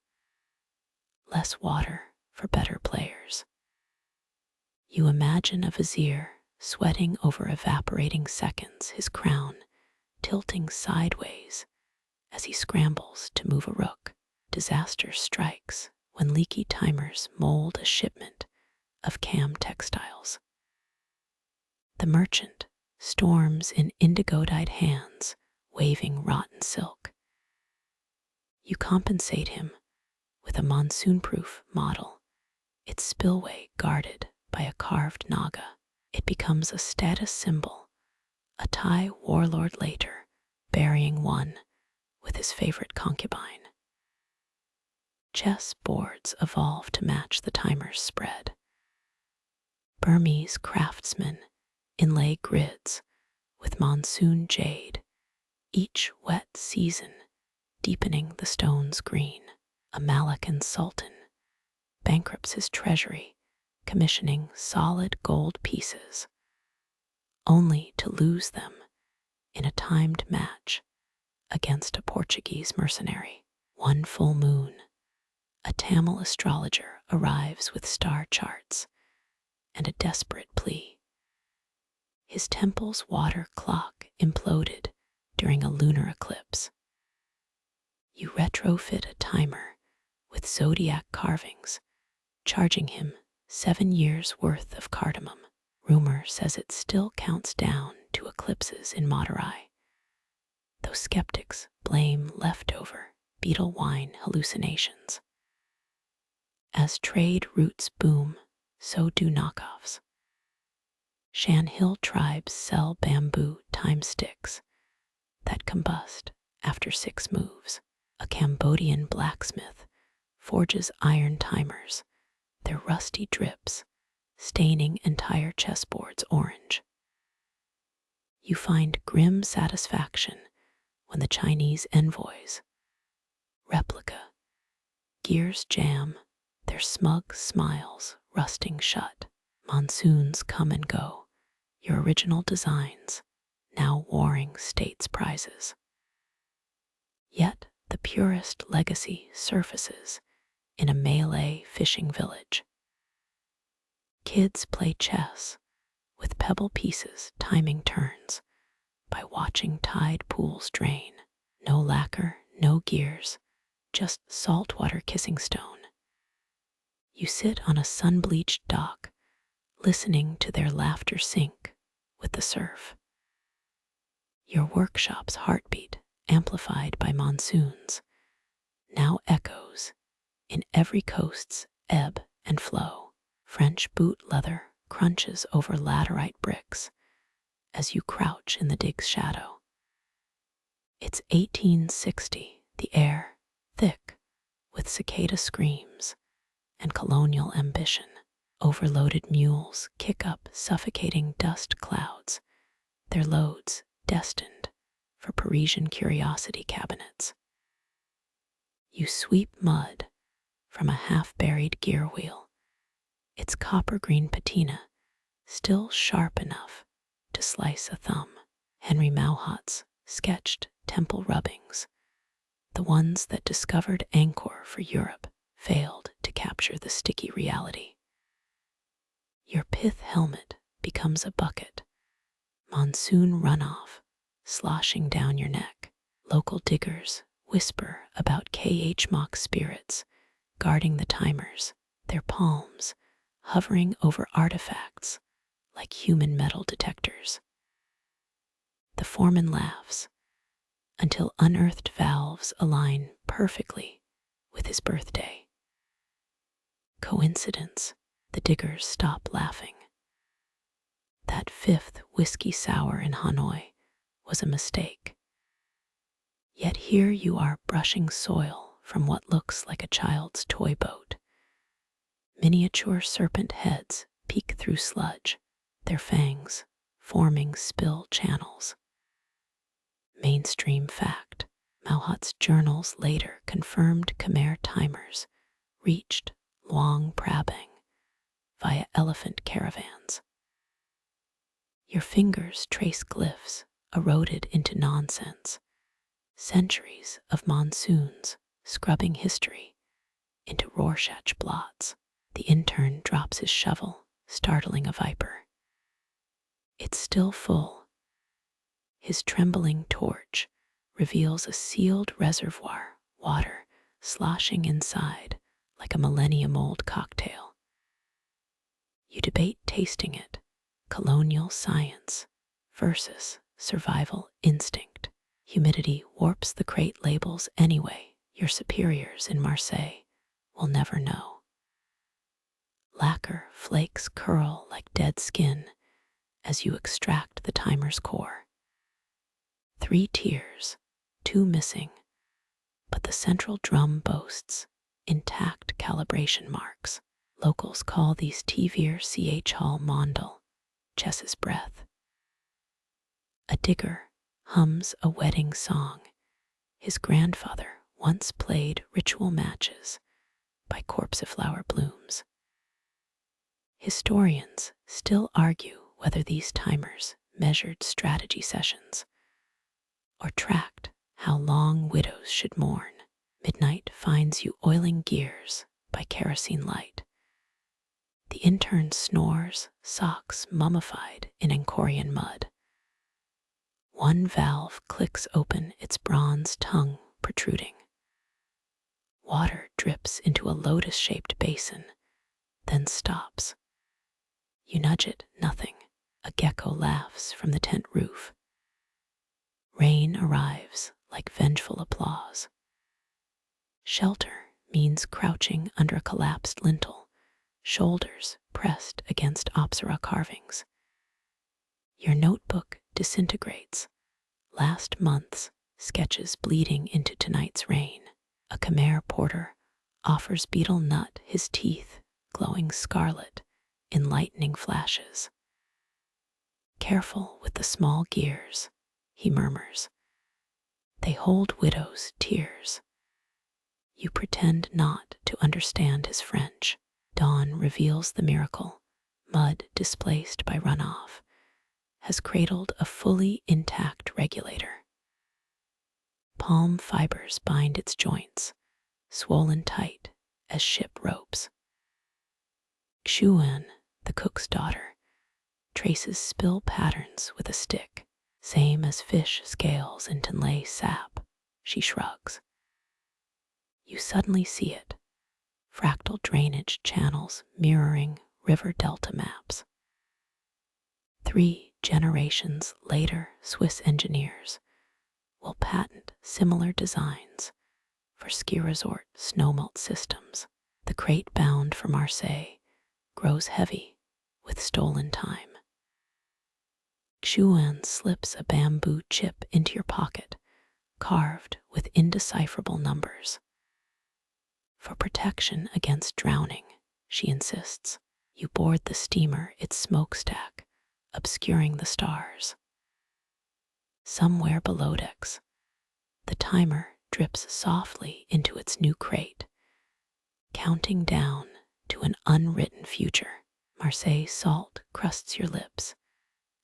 Less water for better players. You imagine a vizier sweating over evaporating seconds, his crown tilting sideways as he scrambles to move a rook. Disaster strikes when leaky timers mold a shipment of cam textiles. The merchant storms in indigo-dyed hands, waving rotten silk. You compensate him with a monsoon-proof model, its spillway guarded by a carved naga. It becomes a status symbol, a Thai warlord later burying one with his favorite concubine. Chess boards evolve to match the timer's spread. Burmese craftsmen inlay grids with monsoon jade, each wet season deepening the stone's green. A Malaccan sultan bankrupts his treasury, commissioning solid gold pieces, only to lose them in a timed match against a Portuguese mercenary. One full moon, a Tamil astrologer arrives with star charts and a desperate plea. His temple's water clock imploded during a lunar eclipse. You retrofit a timer with zodiac carvings, charging him 7 years' worth of cardamom. Rumor says it still counts down to eclipses in Madurai, though skeptics blame leftover beetle wine hallucinations. As trade routes boom, so do knockoffs. Shan Hill tribes sell bamboo time sticks that combust after 6 moves. A Cambodian blacksmith forges iron timers, their rusty drips staining entire chessboards orange. You find grim satisfaction when the Chinese envoys replica gears jam, their smug smiles rusting shut. Monsoons come and go, your original designs now warring states' prizes. Yet the purest legacy surfaces in a Malay fishing village. Kids play chess with pebble pieces timing turns by watching tide pools drain. No lacquer, no gears, just saltwater kissing stone. You sit on a sun-bleached dock, listening to their laughter sink with the surf. Your workshop's heartbeat, amplified by monsoons, now echoes in every coast's ebb and flow. French boot leather crunches over laterite bricks as you crouch in the dig's shadow. It's 1860, the air thick with cicada screams and colonial ambition. Overloaded mules kick up suffocating dust clouds, their loads destined for Parisian curiosity cabinets. You sweep mud from a half-buried gear wheel, its copper-green patina still sharp enough to slice a thumb. Henry Mauhat's sketched temple rubbings, the ones that discovered Angkor for Europe, failed to capture the sticky reality. Your pith helmet becomes a bucket, monsoon runoff sloshing down your neck. Local diggers whisper about KH mock spirits guarding the timers, their palms hovering over artifacts like human metal detectors. The foreman laughs until unearthed valves align perfectly with his birthday. Coincidence? The diggers stop laughing. That 5th whiskey sour in Hanoi was a mistake. Yet here you are brushing soil from what looks like a child's toy boat. Miniature serpent heads peek through sludge, their fangs forming spill channels. Mainstream fact. Mauhat's journals later confirmed Khmer timers reached Luang Prabang via elephant caravans. Your fingers trace glyphs eroded into nonsense, centuries of monsoons scrubbing history into Rorschach blots. The intern drops his shovel, startling a viper. It's still full. His trembling torch reveals a sealed reservoir, water sloshing inside like a millennium-old cocktail. You debate tasting it, colonial science versus survival instinct. Humidity warps the crate labels anyway. Your superiors in Marseille will never know. Lacquer flakes curl like dead skin as you extract the timer's core. 3 tiers, 2 missing, but the central drum boasts intact calibration marks. Locals call these tvear Hall mondal, chess's breath. A digger hums a wedding song. His grandfather once played ritual matches by corpseflower blooms. Historians still argue whether these timers measured strategy sessions or tracked how long widows should mourn. Midnight finds you oiling gears by kerosene light. The intern snores, socks mummified in Angkorian mud. One valve clicks open, its bronze tongue protruding. Water drips into a lotus-shaped basin, then stops. You nudge it, nothing. A gecko laughs from the tent roof. Rain arrives like vengeful applause. Shelter means crouching under a collapsed lintel, shoulders pressed against Apsara carvings. Your notebook disintegrates, last month's sketches bleeding into tonight's rain. A Khmer porter offers beetle nut, his teeth glowing scarlet in lightning flashes. Careful with the small gears, he murmurs. They hold widow's tears. You pretend not to understand his French. Dawn reveals the miracle. Mud displaced by runoff has cradled a fully intact regulator. Palm fibers bind its joints, swollen tight as ship ropes. Xuan, the cook's daughter, traces spill patterns with a stick, same as fish scales in termite-sap. She shrugs. You suddenly see it, fractal drainage channels mirroring river delta maps. 3 generations later, Swiss engineers will patent similar designs for ski resort snowmelt systems. The crate bound for Marseille grows heavy with stolen time. Xuan slips a bamboo chip into your pocket, carved with indecipherable numbers. For protection against drowning, she insists, you board the steamer, its smokestack obscuring the stars. Somewhere below decks, the timer drips softly into its new crate, counting down to an unwritten future. Marseille salt crusts your lips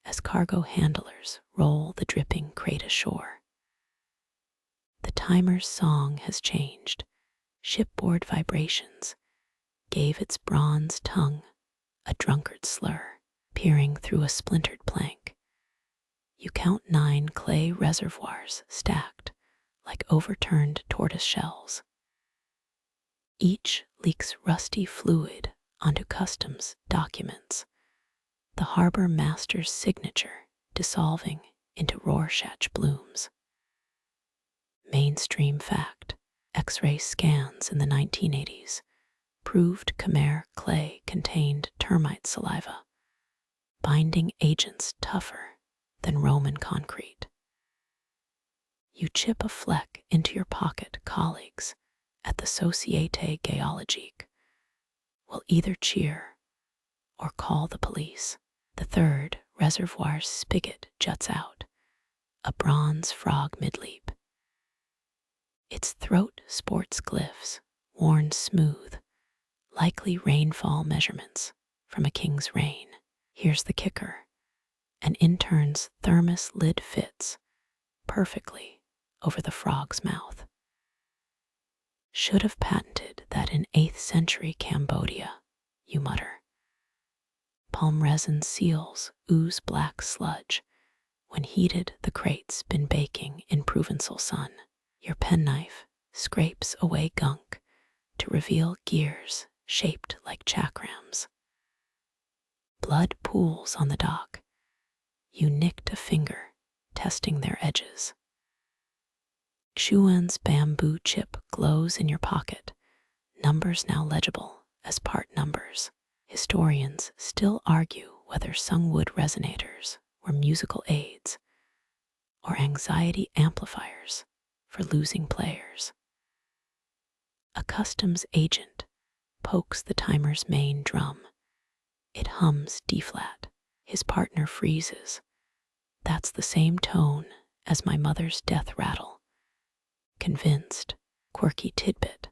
as cargo handlers roll the dripping crate ashore. The timer's song has changed. Shipboard vibrations gave its bronze tongue a drunkard slur. Peering through a splintered plank, you count 9 clay reservoirs stacked like overturned tortoise shells. Each leaks rusty fluid onto customs documents, the harbor master's signature dissolving into Rorschach blooms. Mainstream fact. X-ray scans in the 1980s proved Khmer clay contained termite saliva, binding agents tougher than Roman concrete. You chip a fleck into your pocket. Colleagues at the Société Géologique will either cheer or call the police. The 3rd reservoir's spigot juts out, a bronze frog midleap. Its throat sports glyphs, worn smooth, likely rainfall measurements from a king's reign. Here's the kicker. An intern's thermos lid fits perfectly over the frog's mouth. Should have patented that in 8th century Cambodia, you mutter. Palm resin seals ooze black sludge. When heated, the crate's been baking in Provençal sun. Your penknife scrapes away gunk to reveal gears shaped like chakrams. Blood pools on the dock. You nicked a finger, testing their edges. Xuan's bamboo chip glows in your pocket, numbers now legible as part numbers. Historians still argue whether sungwood resonators were musical aids or anxiety amplifiers for losing players. A customs agent pokes the timer's main drum. It hums D-flat. His partner freezes. That's the same tone as my mother's death rattle. Convinced, quirky tidbit.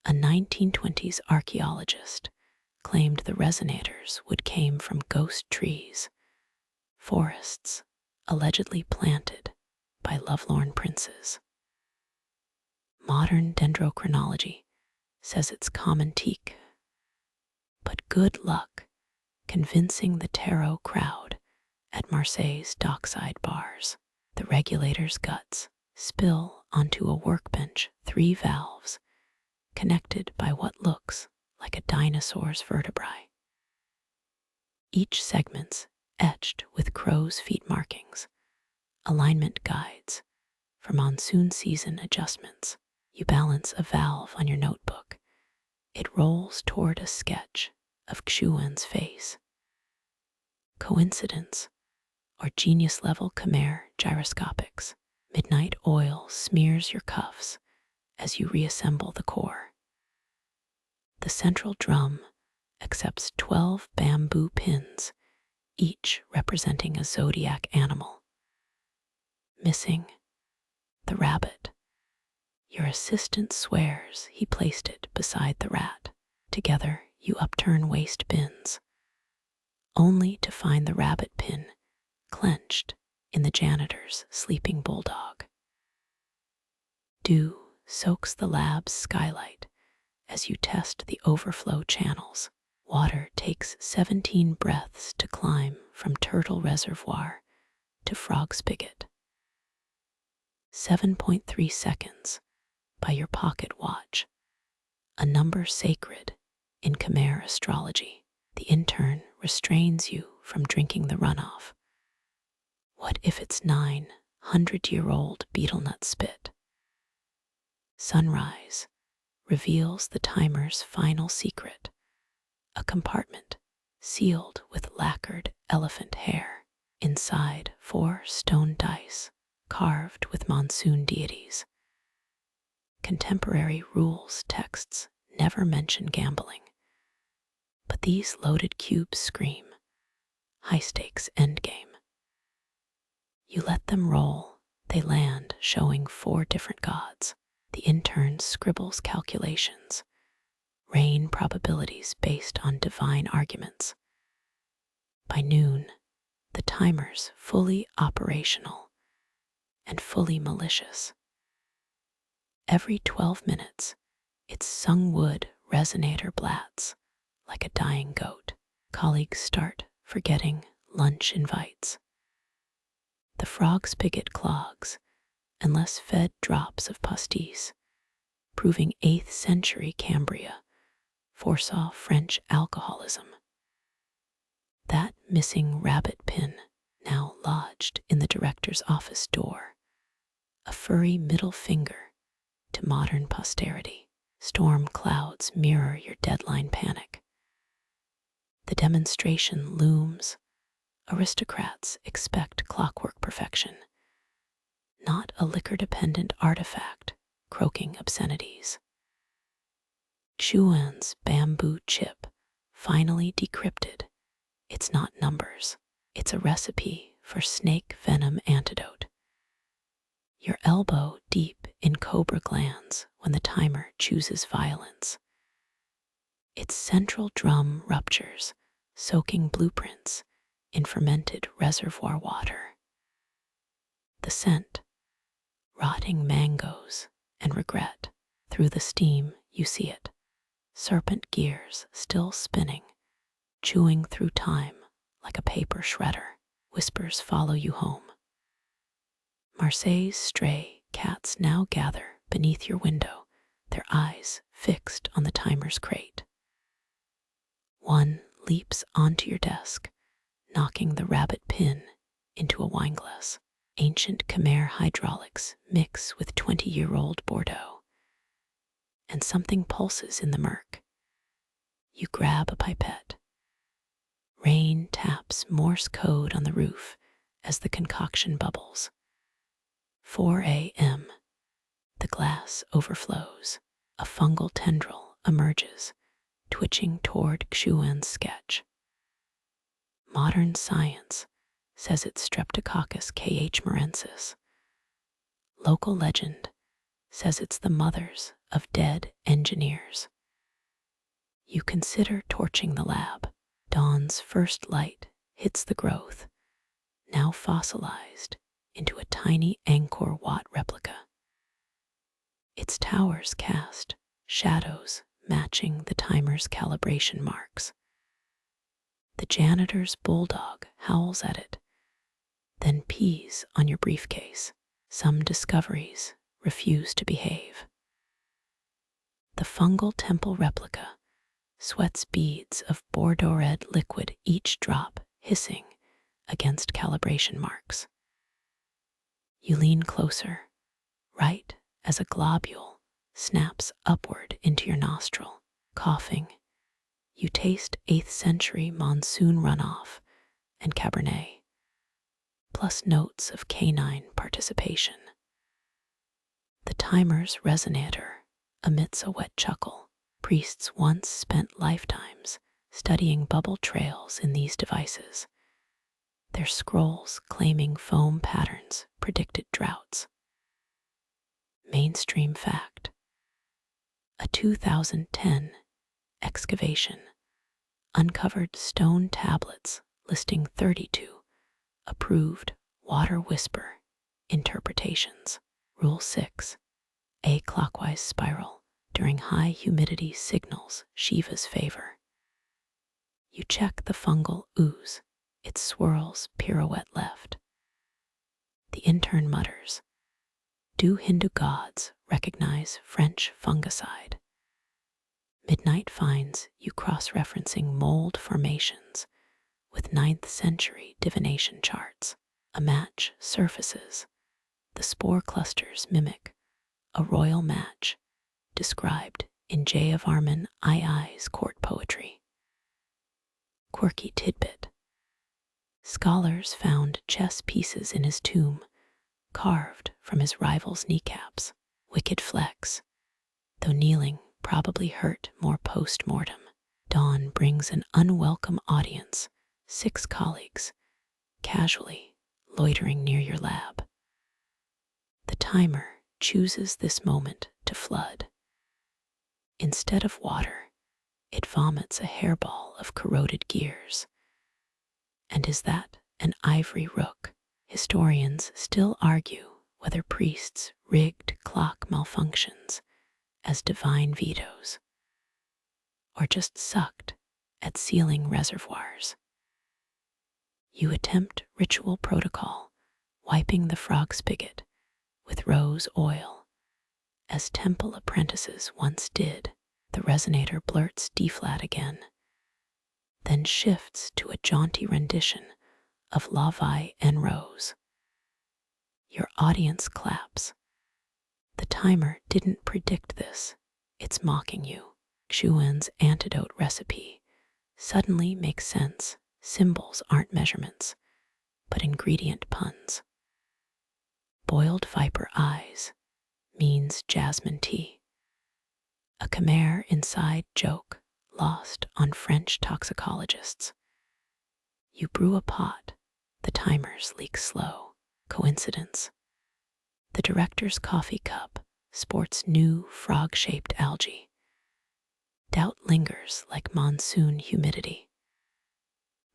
A 1920s archaeologist claimed the resonators would came from ghost trees, forests allegedly planted by lovelorn princes. Modern dendrochronology says it's common teak, but good luck convincing the tarot crowd at Marseille's dockside bars. The regulator's guts spill onto a workbench, 3 valves, connected by what looks like a dinosaur's vertebrae. Each segment's etched with crow's feet markings, alignment guides for monsoon season adjustments. You balance a valve on your notebook. It rolls toward a sketch of Xuan's face. Coincidence or genius-level Khmer gyroscopics. Midnight oil smears your cuffs as you reassemble the core. The central drum accepts 12 bamboo pins, each representing a zodiac animal. Missing the rabbit. Your assistant swears he placed it beside the rat. Together, you upturn waste bins, only to find the rabbit pin clenched in the janitor's sleeping bulldog. Dew soaks the lab's skylight as you test the overflow channels. Water takes 17 breaths to climb from turtle reservoir to frog spigot. 7.3 seconds by your pocket watch, a number sacred in Khmer astrology. The intern restrains you from drinking the runoff. What if it's 900-year-old beetle nut spit? Sunrise reveals the timer's final secret, a compartment sealed with lacquered elephant hair. Inside, 4 stone dice carved with monsoon deities. Contemporary rules texts never mention gambling, but these loaded cubes scream high-stakes endgame. You let them roll, they land showing 4 different gods. The intern scribbles calculations, rain probabilities based on divine arguments. By noon, the timer's fully operational and fully malicious. Every 12 minutes, its sungwood resonator blats like a dying goat. Colleagues start forgetting lunch invites. The frog spigot clogs unless fed drops of pastis, proving 8th century Cambria foresaw French alcoholism. That missing rabbit pin now lodged in the director's office door, a furry middle finger to modern posterity. Storm clouds mirror your deadline panic. The demonstration looms. Aristocrats expect clockwork perfection, not a liquor-dependent artifact croaking obscenities. Xuan's bamboo chip finally decrypted. It's not numbers. It's a recipe for snake venom antidote. your elbow deep in cobra glands when the timer chooses violence. Its central drum ruptures, soaking blueprints in fermented reservoir water. The scent, rotting mangoes and regret. Through the steam, you see it, serpent gears still spinning, chewing through time like a paper shredder. Whispers follow you home. Marseille's stray cats now gather beneath your window, their eyes fixed on the timer's crate. One leaps onto your desk, knocking the rabbit pin into a wineglass. Ancient Khmer hydraulics mix with 20-year-old Bordeaux, and something pulses in the murk. You grab a pipette. Rain taps Morse code on the roof as the concoction bubbles. 4 a.m. The glass overflows. A fungal tendril emerges, twitching toward Xuan's sketch. Modern science says it's Streptococcus khmerensis. Local legend says it's the mothers of dead engineers. You consider torching the lab. Dawn's first light hits the growth, now fossilized into a tiny Angkor Wat replica. Its towers cast shadows matching the timer's calibration marks. The janitor's bulldog howls at it, then pees on your briefcase. Some discoveries refuse to behave. The fungal temple replica sweats beads of Bordeaux red liquid, each drop hissing against calibration marks. You lean closer, right as a globule snaps upward into your nostril. Coughing, you taste 8th century monsoon runoff and Cabernet, plus notes of canine participation. The timer's resonator emits a wet chuckle. Priests once spent lifetimes studying bubble trails in these devices. Their scrolls claiming foam patterns predicted droughts. Mainstream fact: a 2010 excavation uncovered stone tablets listing 32 approved water whisper interpretations. Rule 6: a clockwise spiral during high humidity signals Shiva's favor. You check the fungal ooze. It swirls pirouette left. The intern mutters, "Do Hindu gods recognize French fungicide?" Midnight finds you cross-referencing mold formations with 9th century divination charts. A match surfaces. The spore clusters mimic a royal match described in J. of Armin II's court poetry. Quirky tidbit: scholars found chess pieces in his tomb, carved from his rival's kneecaps. Wicked flex, though kneeling probably hurt more post-mortem. Dawn brings an unwelcome audience, 6 colleagues, casually loitering near your lab. The timer chooses this moment to flood. Instead of water, it vomits a hairball of corroded gears. And is that an ivory rook? Historians still argue whether priests rigged clock malfunctions as divine vetoes, or just sucked at sealing reservoirs. You attempt ritual protocol, wiping the frog spigot with rose oil, as temple apprentices once did. The resonator blurts D-flat again, then shifts to a jaunty rendition of La Vie en Rose. Your audience claps. The timer didn't predict this. It's mocking you. Xuan's antidote recipe suddenly makes sense. Symbols aren't measurements, but ingredient puns. Boiled viper eyes means jasmine tea. A Khmer inside joke lost on French toxicologists. You brew a pot, the timers leak slow. Coincidence? The director's coffee cup sports new frog-shaped algae. Doubt lingers like monsoon humidity.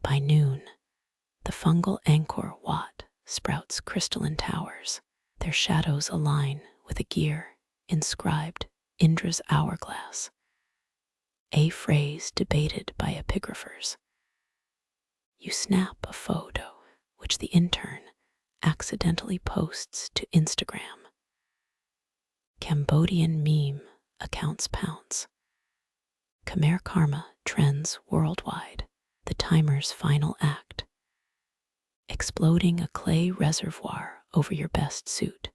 By noon, the fungal Angkor Wat sprouts crystalline towers. Their shadows align with a gear inscribed Indra's hourglass, a phrase debated by epigraphers. You snap a photo, which the intern accidentally posts to Instagram. Cambodian meme accounts pounce. Khmer karma trends worldwide. The timer's final act. Exploding a clay reservoir over your best suit.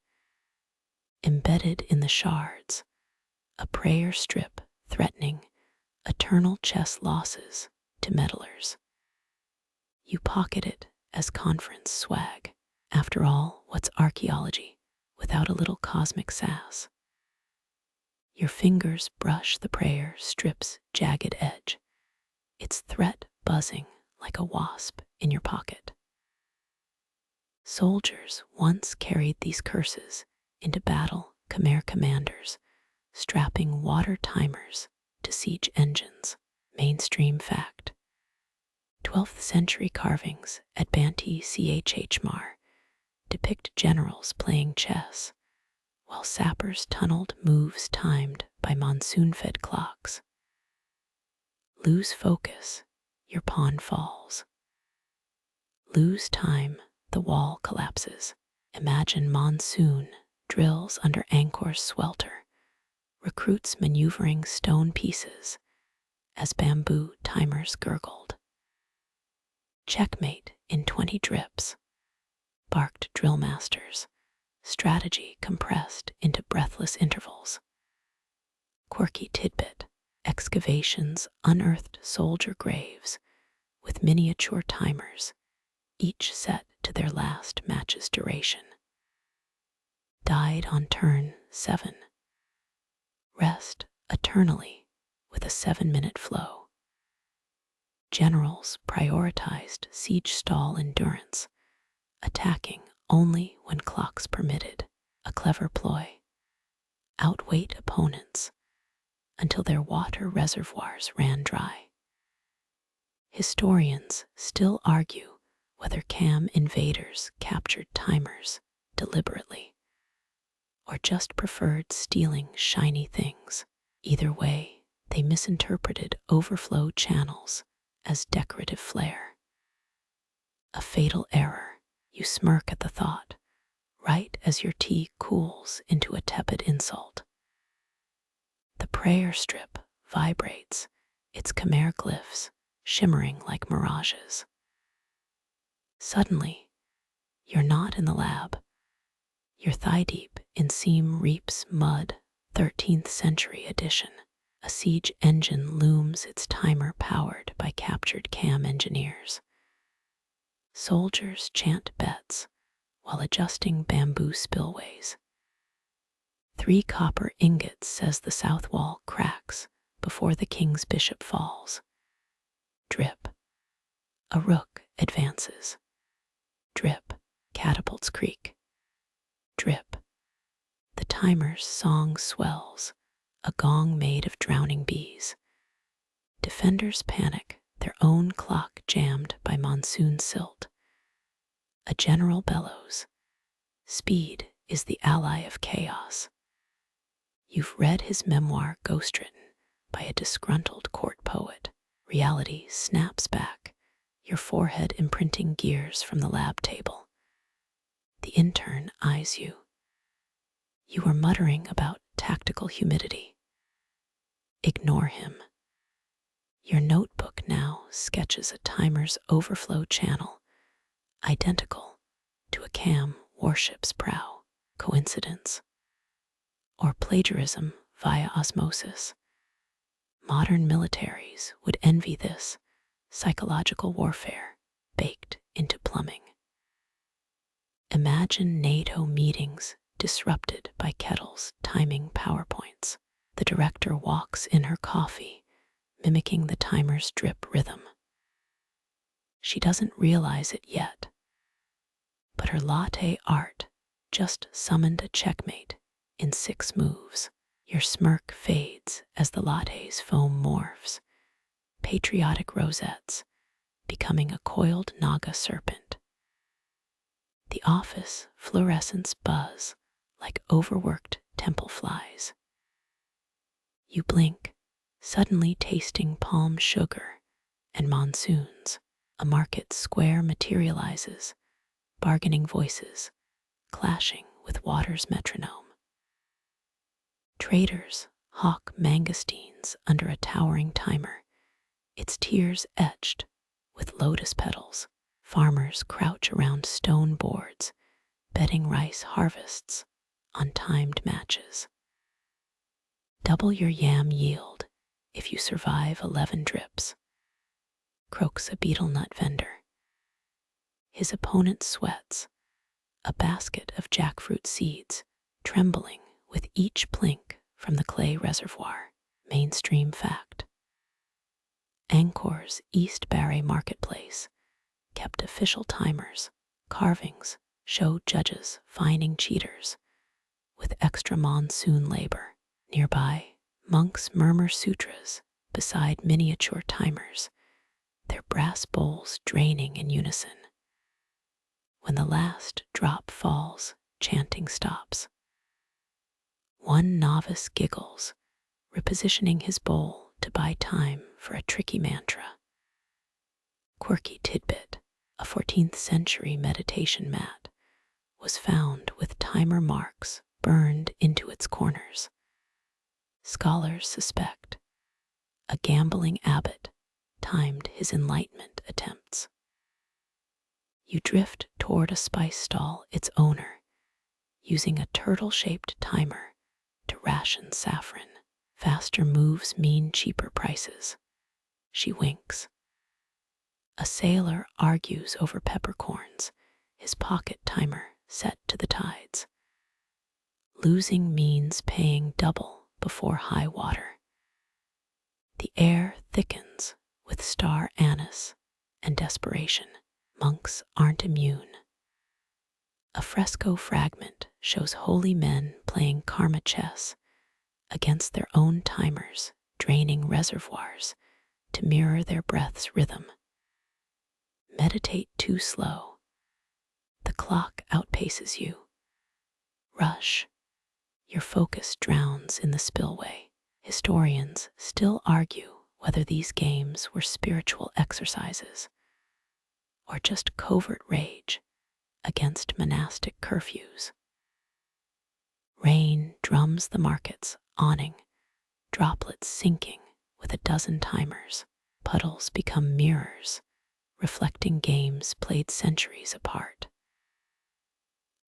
Embedded in the shards, a prayer strip threatening eternal chess losses to meddlers. You pocket it as conference swag. After all, what's archaeology without a little cosmic sass? Your fingers brush the prayer strip's jagged edge, its threat buzzing like a wasp in your pocket. Soldiers once carried these curses into battle. Khmer commanders strapping water timers to siege engines. Mainstream fact. 12th century carvings at Banti Chhmar depict generals playing chess, while sappers tunneled moves timed by monsoon-fed clocks. Lose focus, your pawn falls. Lose time, the wall collapses. Imagine monsoon drills under Angkor's swelter, recruits maneuvering stone pieces as bamboo timers gurgled. Checkmate in 20 drips, barked drill masters, strategy compressed into breathless intervals. Quirky tidbit, excavations unearthed soldier graves with miniature timers, each set to their last match's duration. Died on turn 7. Rest eternally with a 7-minute flow. Generals prioritized siege stall endurance, attacking only when clocks permitted. A clever ploy. Outweight opponents until their water reservoirs ran dry. Historians still argue whether Cam invaders captured timers deliberately or just preferred stealing shiny things. Either way, they misinterpreted overflow channels as decorative flair. A fatal error. You smirk at the thought, right as your tea cools into a tepid insult. The prayer strip vibrates, its Khmer glyphs shimmering like mirages. Suddenly, you're not in the lab. You're thigh-deep in Siem Reap's mud, 13th century edition. A siege engine looms, its timer powered by captured Cam engineers. Soldiers chant bets while adjusting bamboo spillways. 3 copper ingots says the south wall cracks before the king's bishop falls. Drip. A rook advances. Drip. Catapults creak. Drip. The timer's song swells, a gong made of drowning bees. Defenders panic, their own clock jammed by monsoon silt. A general bellows. Speed is the ally of chaos. You've read his memoir ghostwritten by a disgruntled court poet. Reality snaps back, your forehead imprinting gears from the lab table. The intern eyes you. You are muttering about tactical humidity. Ignore him. Your notebook now sketches a timer's overflow channel, identical to a Cam warship's prow. Coincidence? Or plagiarism via osmosis? Modern militaries would envy this psychological warfare baked into plumbing. Imagine NATO meetings disrupted by kettles timing PowerPoints. The director walks in her coffee, mimicking the timer's drip rhythm. She doesn't realize it yet, but her latte art just summoned a checkmate in 6 moves. Your smirk fades as the latte's foam morphs, patriotic rosettes becoming a coiled naga serpent. The office fluorescents buzz like overworked temple flies. You blink, suddenly tasting palm sugar and monsoons. A market square materializes, bargaining voices clashing with water's metronome. Traders hawk mangosteens under a towering timer, its tears etched with lotus petals. Farmers crouch around stone boards, betting rice harvests on timed matches. Double your yam yield if you survive 11 drips, croaks a betel nut vendor. His opponent sweats, a basket of jackfruit seeds trembling with each plink from the clay reservoir. Mainstream fact. Angkor's East Barre marketplace kept official timers. Carvings show judges fining cheaters with extra monsoon labor. Nearby, monks murmur sutras beside miniature timers, their brass bowls draining in unison. When the last drop falls, chanting stops. One novice giggles, repositioning his bowl to buy time for a tricky mantra. Quirky tidbit, a 14th century meditation mat was found with timer marks burned into its corners. Scholars suspect a gambling abbot timed his enlightenment attempts. You drift toward a spice stall, its owner using a turtle-shaped timer to ration saffron. Faster moves mean cheaper prices. She winks. A sailor argues over peppercorns, his pocket timer set to the tides. Losing means paying double before high water. The air thickens with star anise and desperation. Monks aren't immune. A fresco fragment shows holy men playing karma chess against their own timers, draining reservoirs to mirror their breath's rhythm. Meditate too slow. The clock outpaces you. Rush. Your focus drowns in the spillway. Historians still argue whether these games were spiritual exercises or just covert rage against monastic curfews. Rain drums the market's awning, droplets sinking with a dozen timers. Puddles become mirrors, reflecting games played centuries apart.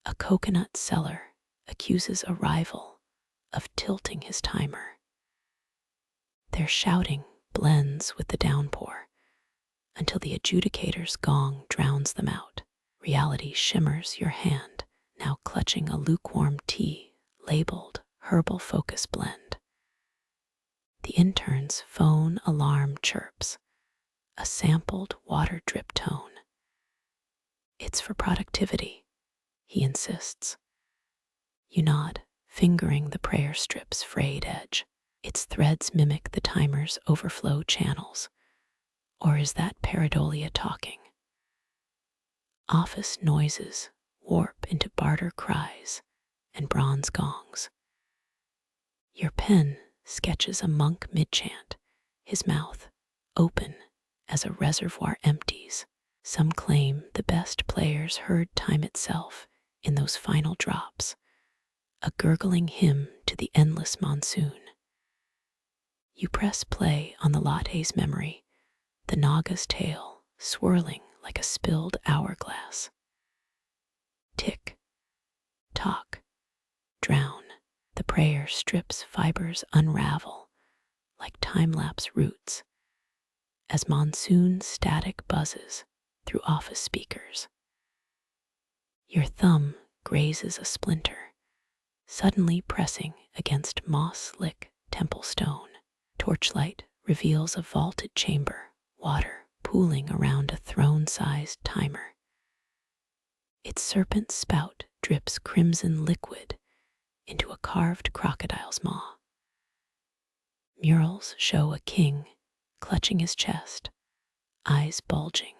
A coconut seller accuses a rival of tilting his timer. Their shouting blends with the downpour until the adjudicator's gong drowns them out. Reality shimmers your hand, now clutching a lukewarm tea labeled Herbal Focus Blend. The intern's phone alarm chirps, a sampled water drip tone. It's for productivity, he insists. You nod, fingering the prayer strip's frayed edge. Its threads mimic the timer's overflow channels. Or is that pareidolia talking? Office noises warp into barter cries and bronze gongs. Your pen sketches a monk mid-chant, his mouth open as a reservoir empties. Some claim the best players heard time itself in those final drops, a gurgling hymn to the endless monsoon. You press play on the latte's memory, the naga's tail swirling like a spilled hourglass. Tick, tock, drown. The prayer strips fibers unravel like time-lapse roots as monsoon static buzzes through office speakers. Your thumb grazes a splinter, suddenly pressing against moss-slick temple stone. Torchlight reveals a vaulted chamber, water pooling around a throne-sized timer. Its serpent spout drips crimson liquid into a carved crocodile's maw. Murals show a king clutching his chest, eyes bulging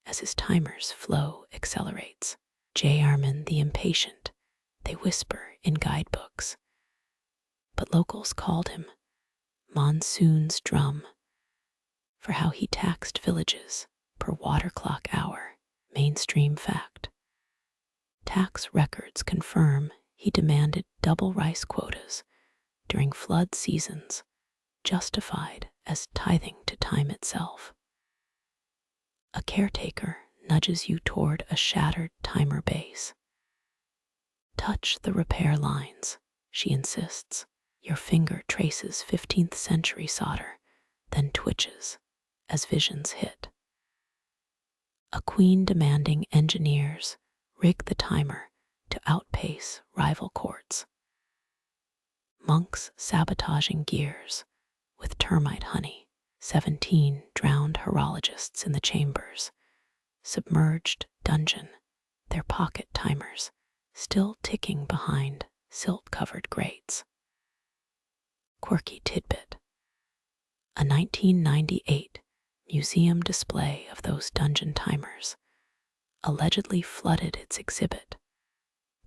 as his timer's flow accelerates. Armin the impatient, they whisper in guidebooks. But locals called him Monsoon's drum for how he taxed villages per water clock hour. Mainstream fact. Tax records confirm he demanded double rice quotas during flood seasons, justified as tithing to time itself. A caretaker nudges you toward a shattered timer base. Touch the repair lines, she insists. Your finger traces 15th century solder, then twitches as visions hit. A queen demanding engineers rig the timer to outpace rival courts. Monks sabotaging gears with termite honey. 17 drowned horologists in the chambers. Submerged dungeon, their pocket timers still ticking behind silt-covered grates. Quirky tidbit. A 1998 museum display of those dungeon timers allegedly flooded its exhibit.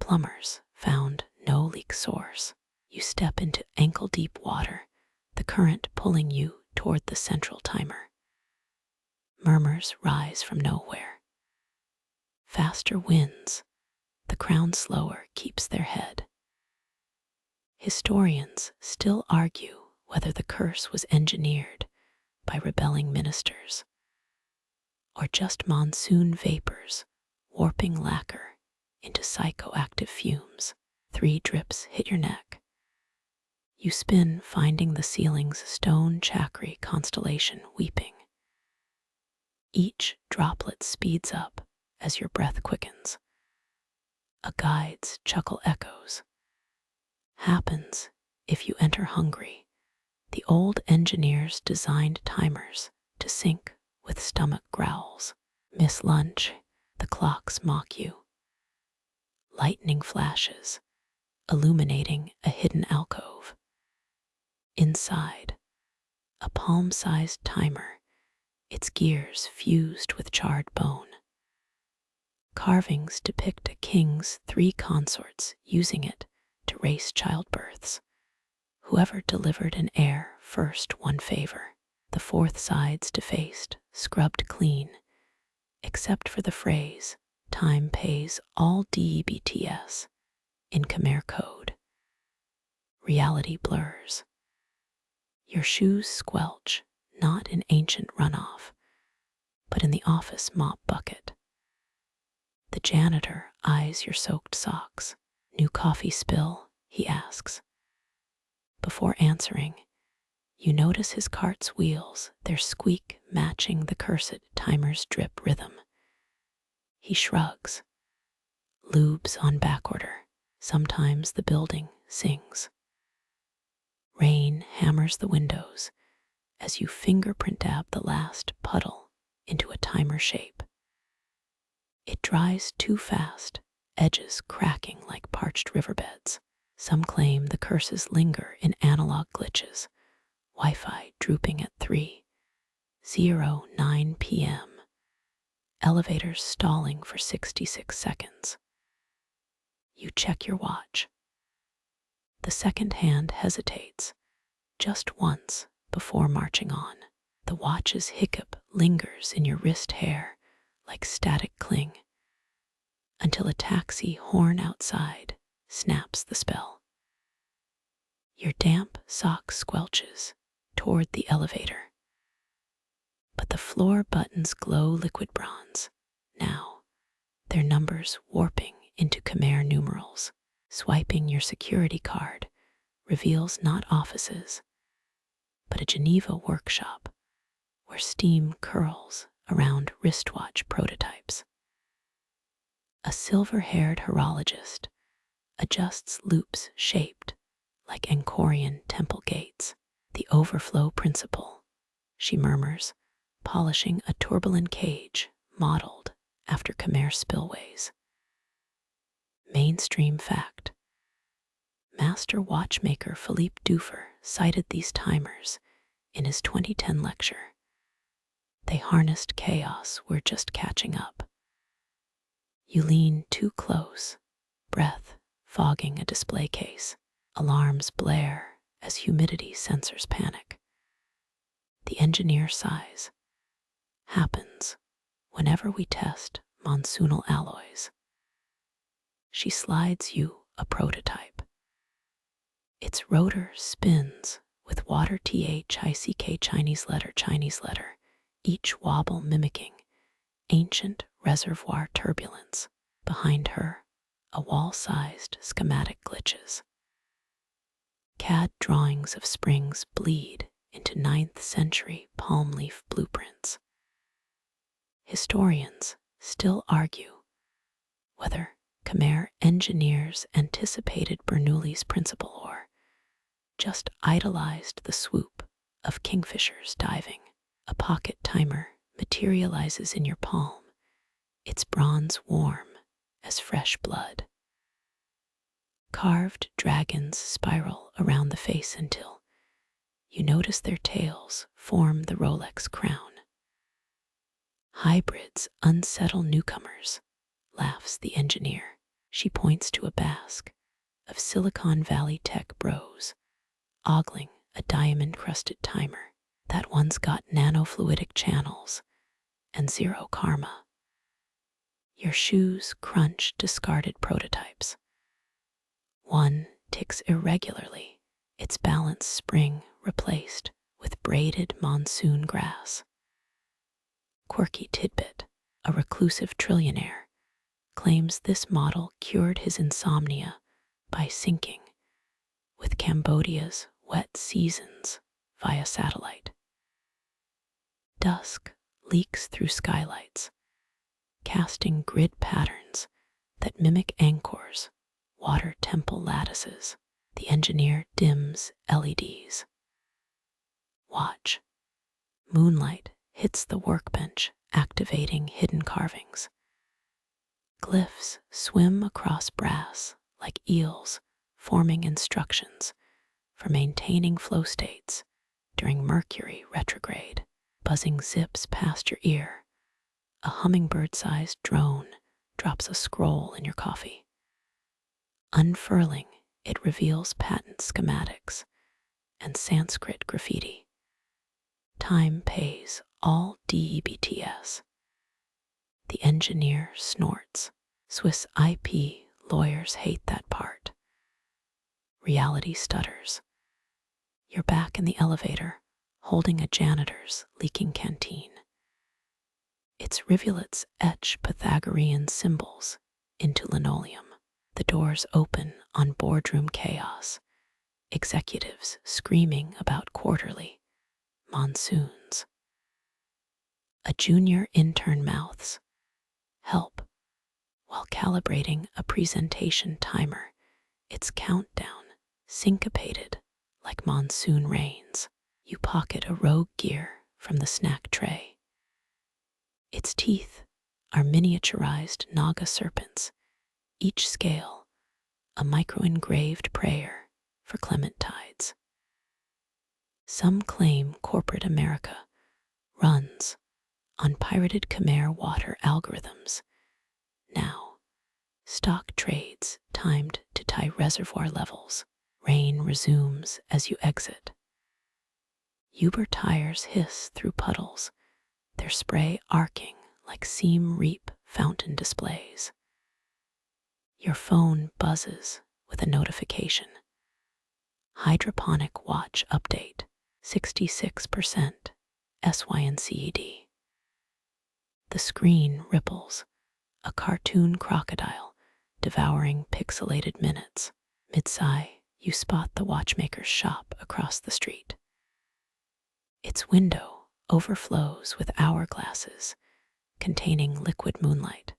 Plumbers found no leak source. You step into ankle-deep water, the current pulling you toward the central timer. Murmurs rise from nowhere. Faster winds, the crown slower keeps their head. Historians still argue whether the curse was engineered by rebelling ministers or just monsoon vapors warping lacquer into psychoactive fumes. 3 drips hit your neck. You spin, finding the ceiling's stone chakri constellation weeping. Each droplet speeds up as your breath quickens. A guide's chuckle echoes. Happens if you enter hungry. The old engineers designed timers to sync with stomach growls. Miss lunch, the clocks mock you. Lightning flashes, illuminating a hidden alcove. Inside, a palm-sized timer, its gears fused with charred bone. Carvings depict a king's 3 consorts using it to race childbirths. Whoever delivered an heir first won favor. The 4th side's defaced, scrubbed clean, except for the phrase, time pays all DBTS, in Khmer code. Reality blurs. Your shoes squelch, not in ancient runoff, but in the office mop bucket. The janitor eyes your soaked socks. New coffee spill, he asks. Before answering, you notice his cart's wheels, their squeak matching the cursed timer's drip rhythm. He shrugs. Lubes on backorder. Sometimes the building sings. Rain hammers the windows as you fingerprint dab the last puddle into a timer shape. It dries too fast, edges cracking like parched riverbeds. Some claim the curses linger in analog glitches, Wi-Fi drooping at 3:09 p.m., elevators stalling for 66 seconds. You check your watch. The second hand hesitates, just once before marching on. The watch's hiccup lingers in your wrist hair like static cling, until a taxi horn outside snaps the spell. Your damp sock squelches toward the elevator, but the floor buttons glow liquid bronze. Now, their numbers warping into Khmer numerals. Swiping your security card reveals not offices, but a Geneva workshop where steam curls around wristwatch prototypes. A silver-haired horologist adjusts loops shaped like Angkorian temple gates. The overflow principle, she murmurs, polishing a turbulent cage modeled after Khmer spillways. Mainstream fact. Master watchmaker Philippe Duffer cited these timers in his 2010 lecture. They harnessed chaos, we're just catching up. You lean too close, breath fogging a display case. Alarms blare as humidity sensors panic. The engineer sighs. Happens whenever we test monsoonal alloys. She slides you a prototype. Its rotor spins with water THICK Chinese letter, each wobble mimicking ancient reservoir turbulence. Behind her, a wall-sized schematic glitches. CAD drawings of springs bleed into 9th century palm leaf blueprints. Historians still argue whether Khmer engineers anticipated Bernoulli's principle or just idolized the swoop of kingfishers diving. A pocket timer materializes in your palm, its bronze warm as fresh blood. Carved dragons spiral around the face until you notice their tails form the Rolex crown. Hybrids unsettle newcomers, laughs the engineer. She points to a basque of Silicon Valley tech bros, ogling a diamond-crusted timer. That one's got nanofluidic channels and zero karma. Your shoes crunch discarded prototypes. One ticks irregularly, its balance spring replaced with braided monsoon grass. Quirky tidbit, a reclusive trillionaire, claims this model cured his insomnia by syncing with Cambodia's wet seasons via satellite. Dusk leaks through skylights, casting grid patterns that mimic Angkor's water temple lattices. The engineer dims LEDs. Watch. Moonlight hits the workbench, activating hidden carvings. Glyphs swim across brass like eels, forming instructions for maintaining flow states during Mercury retrograde. Buzzing zips past your ear. A hummingbird-sized drone drops a scroll in your coffee. Unfurling, it reveals patent schematics and Sanskrit graffiti. Time pays all DEBTS. The engineer snorts. Swiss IP lawyers hate that part. Reality stutters. You're back in the elevator, holding a janitor's leaking canteen. Its rivulets etch Pythagorean symbols into linoleum. The doors open on boardroom chaos, executives screaming about quarterly monsoons. A junior intern mouths, "Help," while calibrating a presentation timer, its countdown syncopated like monsoon rains. You pocket a rogue gear from the snack tray. Its teeth are miniaturized Naga serpents, each scale a micro-engraved prayer for clement tides. Some claim corporate America runs on pirated Khmer water algorithms. Now, stock trades timed to tie reservoir levels. Rain resumes as you exit. Uber tires hiss through puddles, their spray arcing like seam reap fountain displays. Your phone buzzes with a notification. Hydroponic watch update, 66% SYNCED. The screen ripples, a cartoon crocodile devouring pixelated minutes. Mid-sigh, you spot the watchmaker's shop across the street. Its window overflows with hourglasses containing liquid moonlight,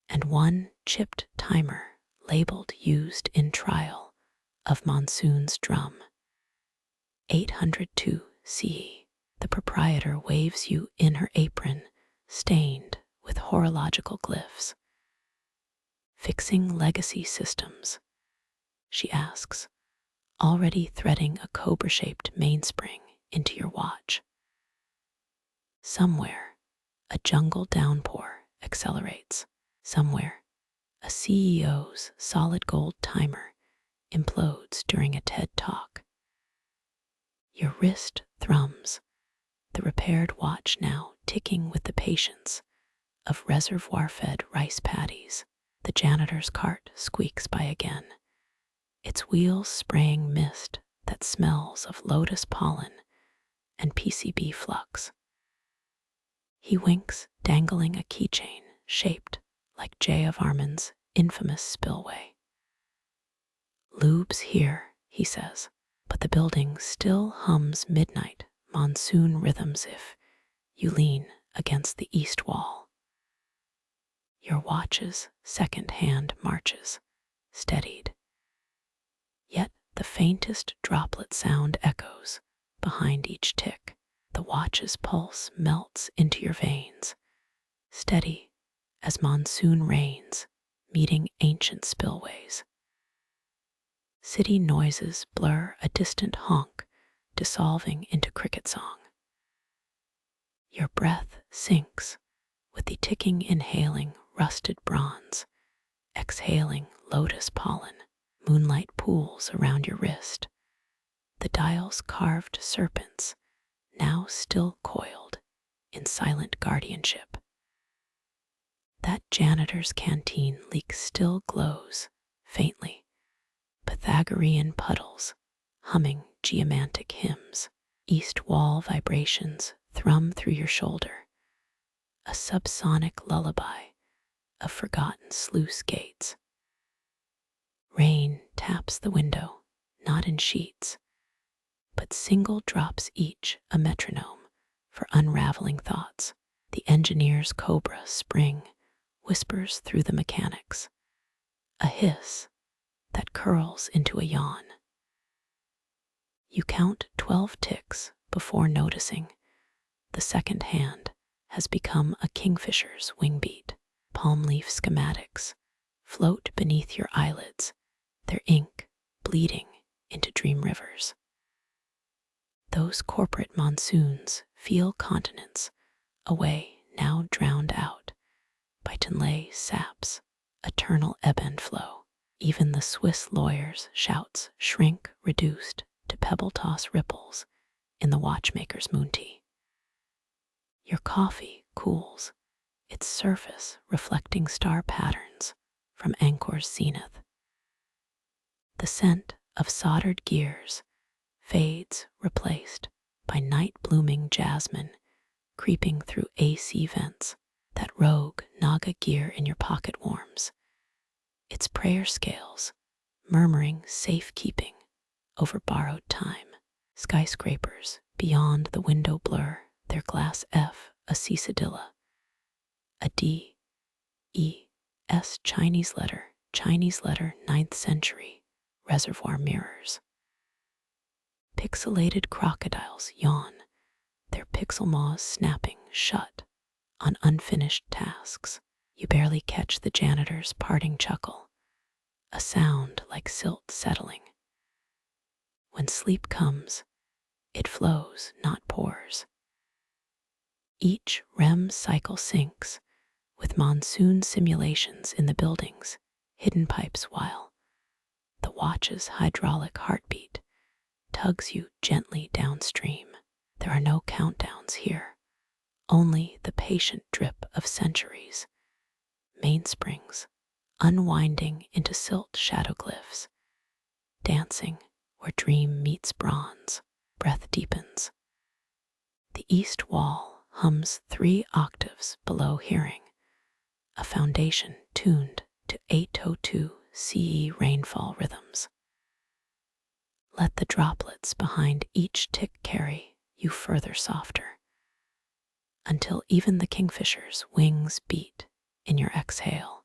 and one chipped timer labeled used in trial of Monsoons drum. 802 CE. The proprietor waves you in her apron, stained with horological glyphs. Fixing legacy systems, she asks, already threading a cobra-shaped mainspring into your watch. Somewhere, a jungle downpour accelerates. Somewhere, a CEO's solid gold timer implodes during a TED Talk. Your wrist thrums, the repaired watch now ticking with the patience of reservoir-fed rice paddies. The janitor's cart squeaks by again, its wheels spraying mist that smells of lotus pollen and PCB flux. He winks, dangling a keychain shaped like J. of Armin's infamous spillway. Lube's here, he says, but the building still hums midnight monsoon rhythms if you lean against the east wall. Your watch's second hand marches, steadied. Yet the faintest droplet sound echoes behind each tick. The watch's pulse melts into your veins, steady as monsoon rains meeting ancient spillways. City noises blur a distant honk, dissolving into cricket song. Your breath sinks with the ticking inhaling rusted bronze, exhaling lotus pollen. Moonlight pools around your wrist, the dial's carved serpents now still coiled in silent guardianship. That janitor's canteen leak still glows faintly, Pythagorean puddles humming geomantic hymns. East wall vibrations thrum through your shoulder, a subsonic lullaby of forgotten sluice gates. Rain taps the window, not in sheets, but single drops each a metronome for unraveling thoughts. The engineer's cobra spring whispers through the mechanics, a hiss that curls into a yawn. You count 12 ticks before noticing the second hand has become a kingfisher's wingbeat. Palm leaf schematics float beneath your eyelids, their ink bleeding into dream rivers. Those corporate monsoons feel continents away, now drowned out by monsoon-sap's eternal ebb and flow. Even the Swiss lawyer's shouts shrink, reduced to pebble-toss ripples in the watchmaker's moontea. Your coffee cools, its surface reflecting star patterns from Angkor's zenith. The scent of soldered gears fades, replaced by night-blooming jasmine creeping through AC vents. That rogue Naga gear in your pocket warms, its prayer scales murmuring safekeeping over borrowed time. Skyscrapers beyond the window blur their glass F, a cicadilla, a D, E, S Chinese letter 9th century, reservoir mirrors. Pixelated crocodiles yawn, their pixel maws snapping shut on unfinished tasks. You barely catch the janitor's parting chuckle, a sound like silt settling. When sleep comes, it flows, not pours. Each REM cycle syncs with monsoon simulations in the building's hidden pipes, while the watch's hydraulic heartbeat tugs you gently downstream. There are no countdowns here, only the patient drip of centuries, mainsprings unwinding into silt shadowglyphs, dancing where dream meets bronze. Breath deepens. The east wall hums 3 octaves below hearing, a foundation tuned to 802 CE rainfall rhythms. Let the droplets behind each tick carry you further softer, until even the kingfisher's wings beat in your exhale.